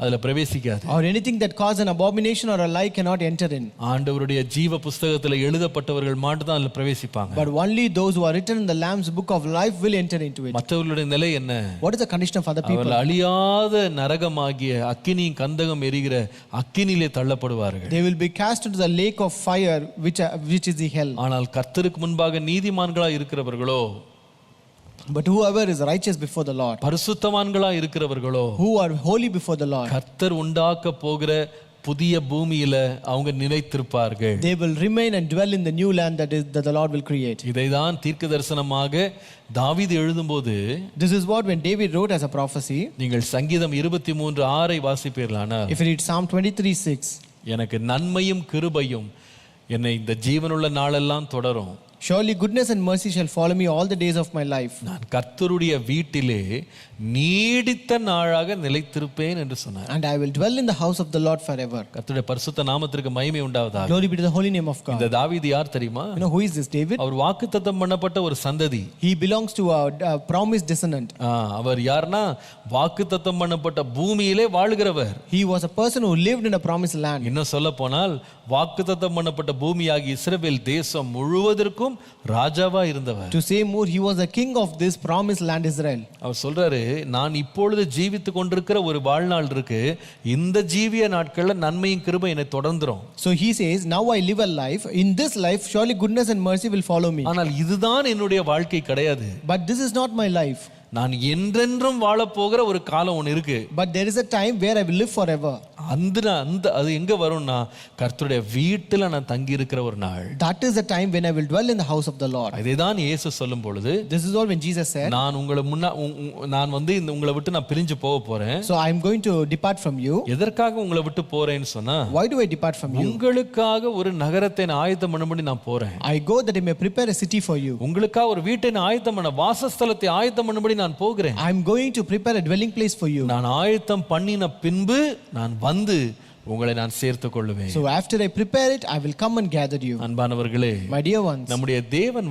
Speaker 1: அதுல பிரவேசிக்காது.
Speaker 2: Or anything that causes an abomination or a lie cannot enter in.
Speaker 1: ஆண்டவருடைய ஜீவ புஸ்தகத்துல எழுதப்பட்டவர்கள் மட்டும் தான் அதுல பிரவேசிப்பாங்க.
Speaker 2: But only those who are written in the Lamb's book of life will enter into it.
Speaker 1: மற்றவர்களுடைய நிலை என்ன?
Speaker 2: What is the condition of other people?
Speaker 1: அவர்கள் அழியாத நரகமாகிய அக்கினியும் கந்தகம் எரிகிற அக்கினியிலே தள்ளப்படுவார்கள்.
Speaker 2: They will be cast into the lake of fire which is the hell.
Speaker 1: ஆனால் கர்த்தருக்கு முன்பாக நீதிமான்களாய் இருக்கிறவர்களோ,
Speaker 2: But whoever is righteous before the Lord,
Speaker 1: பரிசுத்தவான்களாய் இருக்கிறவர்களோ,
Speaker 2: who are holy before the Lord,
Speaker 1: கர்த்தர் உண்டாக்க போகிற புதிய பூமியில அவங்க நிலைத்திருப்பார்கள்.
Speaker 2: they will remain and dwell in the new land that the Lord will create.
Speaker 1: இதைதான் தீர்க்க தரிசனமாக தாவீது எழுதும்போது,
Speaker 2: This is what when David wrote as a prophecy.
Speaker 1: நீங்கள் சங்கீதம் 23:6 வாசிப்பீர்களானால்,
Speaker 2: If you read Psalm 23:6,
Speaker 1: எனக்கு நன்மையும் கிருபையும் என்னை இந்த ஜீவனுள்ள நாளெல்லாம் தொடரும்.
Speaker 2: surely goodness and mercy shall follow me all the days of my life.
Speaker 1: நான் கர்த்தருடைய வீட்டிலே நீடித்த நாளாக நிலைத்திருப்பேன் என்று சொன்னார்.
Speaker 2: And I will dwell in the house of the Lord forever.
Speaker 1: கர்த்தருடைய பரிசுத்த நாமத்திற்கு மகிமை உண்டாவதாக.
Speaker 2: Glory be to the holy name of God.
Speaker 1: இந்த தாவீது யார் தெரியுமா?
Speaker 2: You know who is this David?
Speaker 1: அவர் வாக்குத்தத்தம் பண்ணப்பட்ட ஒரு சந்ததி.
Speaker 2: He belongs to a promised descendant.
Speaker 1: அவர் யார்னா வாக்குத்தத்தம் பண்ணப்பட்ட பூமியிலே வாழுகிறவர்.
Speaker 2: He was a person who lived in a promised land.
Speaker 1: இன்னும் சொல்ல போனால் வாக்குத்தத்தம் பண்ணப்பட்ட பூமியாகிய இஸ்ரவேல் தேசம் முழுவதற்கும் ராஜாவா இருந்தவர்.
Speaker 2: To say more, he was a king of this promised land Israel.
Speaker 1: அவர் சொல்றாரு, நான் இப்பொழுது ஜீவித்துக் கொண்டிருக்கிற ஒரு வாழ்நாள் இருக்கு, இந்த ஜீவிய நாட்கள்ல நன்மையும் கிருபை என்னை தொடர்ந்துரும்.
Speaker 2: So he says, now I live a life, in this life surely goodness and mercy will follow me.
Speaker 1: ஆனால் இதுதான் என்னுடைய வாழ்க்கை கிடையாது.
Speaker 2: But this is not my life.
Speaker 1: நான் என்றென்றும் வாழ போகிற ஒரு காலம் ஒன்று இருக்கு.
Speaker 2: But there is a time where I will live forever.
Speaker 1: அது எங்க வரும்னா கர்த்தருடைய வீட்டில் நான் தங்கி இருக்கிற ஒரு நாள்.
Speaker 2: That is the time when I will dwell in the house of the Lord.
Speaker 1: இதேதான் இயேசு சொல்லும் பொழுது,
Speaker 2: This is all when Jesus said,
Speaker 1: நான் உங்களை விட்டு நான் பிரிஞ்சு போக போறேன்.
Speaker 2: So I am going to depart from you.
Speaker 1: எதற்காக உங்களை விட்டு போறேன்னு சொன்னா,
Speaker 2: Why do I depart from you?
Speaker 1: உங்களுக்காக ஒரு நகரத்தை நான் ஆயத்தம் பண்ணும்படி நான் போறேன்.
Speaker 2: I go that I may prepare a city for you.
Speaker 1: உங்களுக்காக ஒரு வீட்டை நான் ஆயத்தம் பண்ண, வாசஸ்தலத்தை ஆயத்தம் பண்ணும்படி நான் போகிறேன்.
Speaker 2: I am going to prepare a dwelling place for you.
Speaker 1: நான் ஆயத்தம் பண்ணின பின்பு நான் வந்து உங்களை நான் சேர்த்துக் கொள்ளுவேன்.
Speaker 2: So after I prepare it, I will come and gather you.
Speaker 1: அன்பானவர்களே,
Speaker 2: My dear ones,
Speaker 1: நம்முடைய தேவன்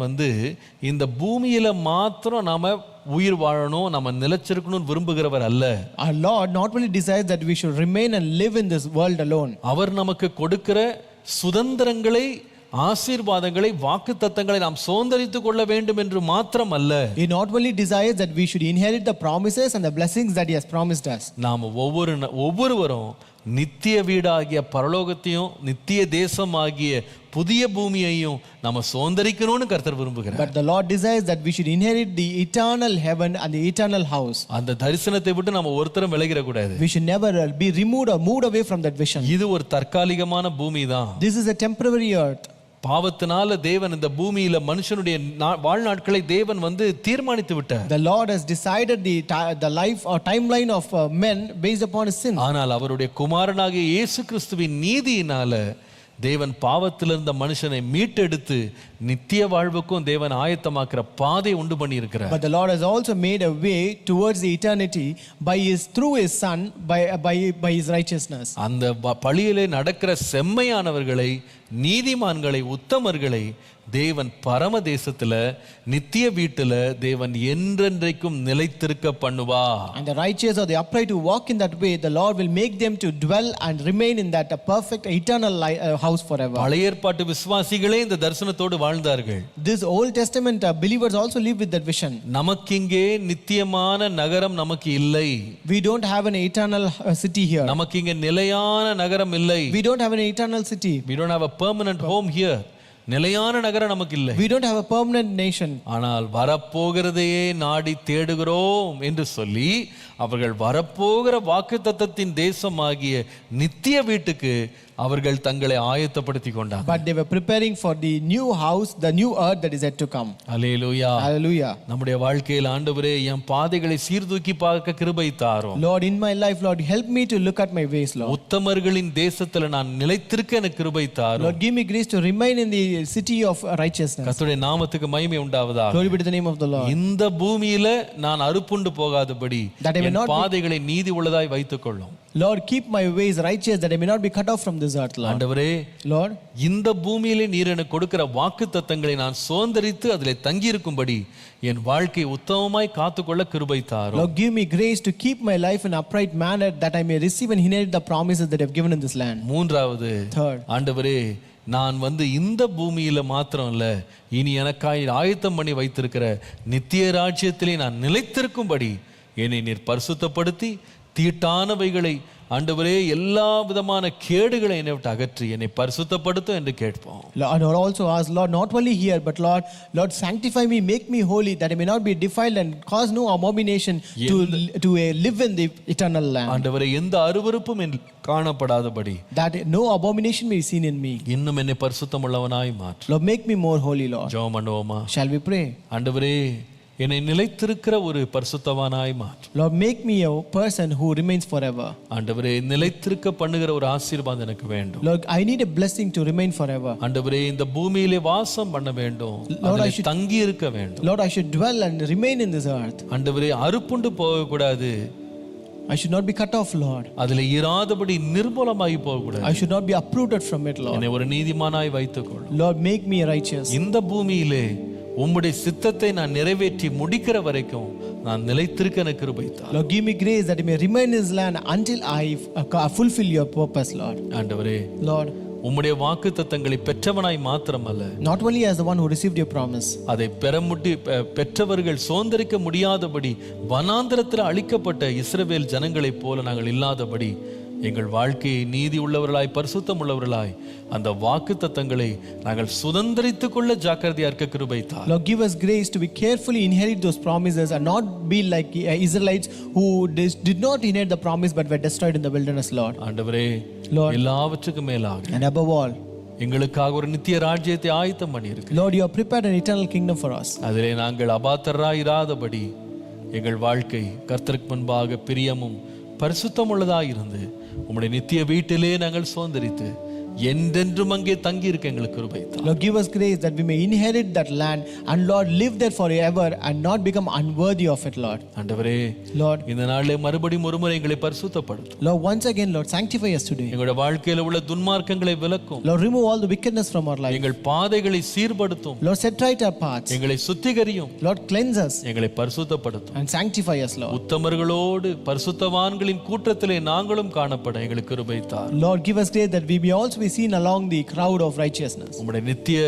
Speaker 1: இந்த பூமியில மாத்திரம் நாம உயிர் வாழணும், நாம நிலைச்சிருக்கணும்னு விரும்புகிறவர் அல்ல.
Speaker 2: our Lord not only desires that we should remain and live in this world alone.
Speaker 1: அவர் நமக்கு கொடுக்கிற சுதந்திரங்களை, ஆசீர்வாதங்களை, வாக்குத்தத்தங்களை நாம் சுதந்தரித்துக் கொள்ள வேண்டும் என்று மாத்திரம் அல்ல,
Speaker 2: He not only desires that we should inherit the promises and the blessings that He has promised us.
Speaker 1: நாம் ஒவ்வொருவரும் நித்திய வீடாகிய பரலோகத்தையும் நித்திய தேசமாகிய புதிய பூமியையும் நம்ம சுதந்தரிக்கணும்னு கர்த்தர் விரும்புகிறார்.
Speaker 2: But the Lord desires that we should inherit the eternal heaven and the eternal house.
Speaker 1: அந்த தரிசனத்தை விட்டு நம்ம ஒருத்தரும் விலகிட கூடாது.
Speaker 2: We should never be removed or moved away from that vision.
Speaker 1: இது ஒரு தற்காலிகமான பூமி தான்.
Speaker 2: This is a temporary earth.
Speaker 1: பாவத்தினால தேவன் இந்த பூமியில மனுஷனுடைய வாழ்நாட்களை தேவன் தீர்மானித்து விட்டார்.
Speaker 2: The Lord has decided the life or timeline of men based upon his sin.
Speaker 1: ஆனால் அவருடைய குமாரனாகிய இயேசு கிறிஸ்துவின் நீதியினால தேவன் பாவத்தில் இருந்த மனுஷனை மீட்டெடுத்து நித்திய வாழ்வுக்கும் தேவன் ஆயத்தமாக்குற பாதை உண்டு பண்ணி இருக்கிறார்.
Speaker 2: But the Lord has also made a way towards the eternity through his son by his righteousness.
Speaker 1: அந்த பழியிலே நடக்கிற செம்மையானவர்களை, நீதிமான்களை, உத்தமர்களை தேவன் பரம தேசத்துல நித்திய வீட்டுல தேவன் என்றென்றைக்கும் நிலைத்திருக்க பண்ணுவா.
Speaker 2: And the righteous or the upright who walk in that way, the Lord will make them to dwell and remain in that perfect eternal house forever.
Speaker 1: பழைய ஏற்பாட்டு விசுவாசிகளே இந்த தரிசனத்தோடு வாழ்ந்தார்கள்.
Speaker 2: This Old Testament believers also live with that vision.
Speaker 1: நமக்கிங்கே நித்தியமான நகரம் நமக்கு இல்லை.
Speaker 2: We don't have an eternal city here.
Speaker 1: நமக்கிங்கே நிலையான நகரம் இல்லை.
Speaker 2: We don't have an eternal city.
Speaker 1: We don't have a permanent home here. நிலையான நகரம் நமக்கு இல்லை.
Speaker 2: We don't have a permanent nation.
Speaker 1: ஆனால் வரப்போகிறதையே நாடி தேடுகிறோம் என்று சொல்லி அவர்கள் வரப்போகிற வாக்குத்தத்தத்தின் தேசமாகிய நித்திய வீட்டுக்கு அவர்கள் தங்களை ஆயத்தப்படுத்தி கொண்டார்கள்.
Speaker 2: But they were preparing for the new house, the new earth that is yet to come.
Speaker 1: Hallelujah.
Speaker 2: Hallelujah.
Speaker 1: நம்முடைய வாழ்க்கையில் ஆண்டவரே என் பாதைகளை சீர்தூக்கி பார்க்க கிருபை தாரும்.
Speaker 2: Lord, in my life, Lord, help me to look at my ways, Lord.
Speaker 1: உத்தமர்களின் தேசத்துல நான் நிலைத்திருக்க எனக்கு கிருபை தாரும்.
Speaker 2: Lord, give me grace to remain in the city of righteousness.
Speaker 1: கர்த்தருடைய நாமத்துக்கு மகிமை உண்டாவதாக.
Speaker 2: Glory be to the name of the Lord.
Speaker 1: இந்த பூமியில நான் அறுப்புண்டு போகாதபடி என் பாதைகளை நீதி உள்ளதாய் வைத்துக் கொள்ளும்.
Speaker 2: Lord, keep my ways righteous that I may not be cut off from this earth, Lord.
Speaker 1: ஆண்டவரே,
Speaker 2: Lord,
Speaker 1: இந்த பூமியிலே நீர் எனக்கு கொடுக்கிற வாக்குத்தத்தங்களை நான் சுதந்தரித்து அதிலே தங்கி இருக்கும்படி என் வாழ்க்கை உத்தமமாய் காத்துக்கொள்ள கிருபை தாரும்.
Speaker 2: Lord, give me grace to keep my life in upright manner that I may receive and inherit the promises that you have given in this land.
Speaker 1: மூன்றாவது,
Speaker 2: Third,
Speaker 1: ஆண்டவரே, நான் இந்த பூமியில மாத்திரம் இல்ல, இனி எனக்காய் ஆயத்தம் பண்ணி வைத்திருக்கிற நித்திய ராஜ்யத்திலே நான் நிலைத்திருக்கும்படி என்னை நீர் பரிசுத்தப்படுத்தி தீட்டானவைகளை ஆண்டவரே எல்லா விதமான கேடுகளை என்னை விட்டு அகற்றி என்னை பரிசுத்தப்படுத்தும் என்று கேட்போம்.
Speaker 2: Lord, also ask, Lord, not only here, but Lord, sanctify me, make me holy, that I may not be defiled and cause no abomination to live in the eternal land.
Speaker 1: ஆண்டவரே, எந்த அருவருப்பும் காணப்படாதபடி,
Speaker 2: that no abomination may be seen in me.
Speaker 1: இன்னும் என்னை பரிசுத்தமுள்ளவனாய் மாற்று.
Speaker 2: Lord, make me more holy, Lord.
Speaker 1: ஜெபம் பண்ணுவோமா?
Speaker 2: Shall we pray?
Speaker 1: ஆண்டவரே, என்னை நிலைத்திருக்கிற ஒரு பரிசுத்தவானாய் மாற்று.
Speaker 2: Lord, make me a person who remains forever.
Speaker 1: ஆண்டவரே, நிலைத்திருக்க பண்ணுகிற ஒரு ஆசீர்வாதம் எனக்கு வேண்டும்.
Speaker 2: Lord, I need a blessing to remain forever.
Speaker 1: ஆண்டவரே, இந்த பூமியிலே வாசம் பண்ண வேண்டும், அதிலே தங்கி இருக்க வேண்டும்.
Speaker 2: Lord, I should dwell and remain in this earth.
Speaker 1: ஆண்டவரே, அறுப்புண்டு போக கூடாது.
Speaker 2: I should not be cut off, Lord.
Speaker 1: அதிலே இராதபடி நிர்மூலமாகி போக கூடாது.
Speaker 2: I should not be uprooted from it, Lord.
Speaker 1: என்னை ஒரு நீதிமானாய் வைத்துக்கொள்.
Speaker 2: Lord, make me righteous.
Speaker 1: இந்த பூமியிலே உம்முடைய சித்தத்தை நான் நிறைவேற்றி முடிக்கிற வரைக்கும் நான் நிலைத்திருக்க எனக்கு கிருபை தாரும்.
Speaker 2: Lord, give me grace that I may remain in this land until I fulfill your purpose, Lord.
Speaker 1: ஆண்டவரே,
Speaker 2: Lord,
Speaker 1: உம்முடைய வாக்குத்தத்தங்களை பெற்றவனாய் மாத்திரமல்ல,
Speaker 2: not only as the one who received your promise,
Speaker 1: அதை பெற்றவர்கள் சுதந்தரிக்க முடியாதபடி வனாந்தரத்தில் அழிக்கப்பட்ட இஸ்ரவேல் ஜனங்களைப் போல நாங்கள் இல்லாதபடி எங்கள் வாழ்க்கையை நீதி உள்ளவர்களாய் பரிசுத்தம் உள்ளவர்களாய் அந்த வாக்குத்தத்தங்களை நாங்கள் சுதந்தரித்துக் கொள்ள ஜாக்கிரதையா இருக்க கிருபை தாரும்.
Speaker 2: Lord, give us grace to be carefully inherit those promises and not be like Israelites who did not inherit the promise but were destroyed in the wilderness, Lord.
Speaker 1: ஆண்டவரே, எல்லாவற்றுக்கும் மேலாக
Speaker 2: and above all,
Speaker 1: எங்களுக்காக ஒரு நித்திய ராஜ்யத்தை ஆயத்தம் பண்ணியிருக்கு.
Speaker 2: Lord, you have prepared an eternal kingdom for us.
Speaker 1: அதிலே நாங்கள் அபாத்திரராய் இராதபடி எங்கள் வாழ்க்கை கர்த்தருக்கு முன்பாக பிரியமும் பரிசுத்தம் உள்ளதாக இருந்து உம்முடைய நித்திய வீட்டிலே நாங்கள் சுதந்தரித்து என்றென்றும் அங்கே தங்கி இருக்க எங்களுக்கு கிருபை தாரும்.
Speaker 2: Lord, give us grace that we may inherit that land and Lord live there forever and not become unworthy of it, Lord.
Speaker 1: ஆண்டவரே,
Speaker 2: Lord,
Speaker 1: இந்த நாளிலே மறுபடியும் ஒருமுறை எங்களை பரிசுத்தப்படுத்தும்.
Speaker 2: Lord, once again, Lord, sanctify us today.
Speaker 1: எங்களுடைய வாழ்க்கையில உள்ள துன்மார்க்கங்களை விலக்கும்.
Speaker 2: Lord, remove all the wickedness from our life.
Speaker 1: எங்கள் பாதைகளை சீர்படுத்தும்.
Speaker 2: Lord, set right our paths.
Speaker 1: எங்களை சுத்திகரியும்.
Speaker 2: Lord, cleanse us
Speaker 1: எங்களை பரிசுத்தப்படுத்தும்.
Speaker 2: and sanctify us, Lord.
Speaker 1: உத்தமர்களோடு பரிசுத்தவான்களின் கூட்டத்திலே நாங்களும் காணப்பட எங்களுக்கு கிருபை தாரும்.
Speaker 2: Lord, give us grace that we may also be seen along the crowd of righteousness.
Speaker 1: உம்முடைய நித்திய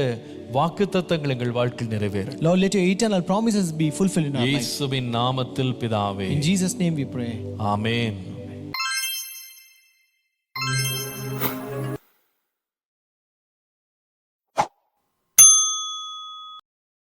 Speaker 1: வாக்குத்தத்தங்கள் எங்கள் வாழ்க்கையில் நிறைவேறும்.
Speaker 2: Lord, let your eternal promises be fulfilled in our life.
Speaker 1: இயேசுவின் நாமத்தில் பிதாவே.
Speaker 2: In Jesus' name we pray.
Speaker 1: Amen.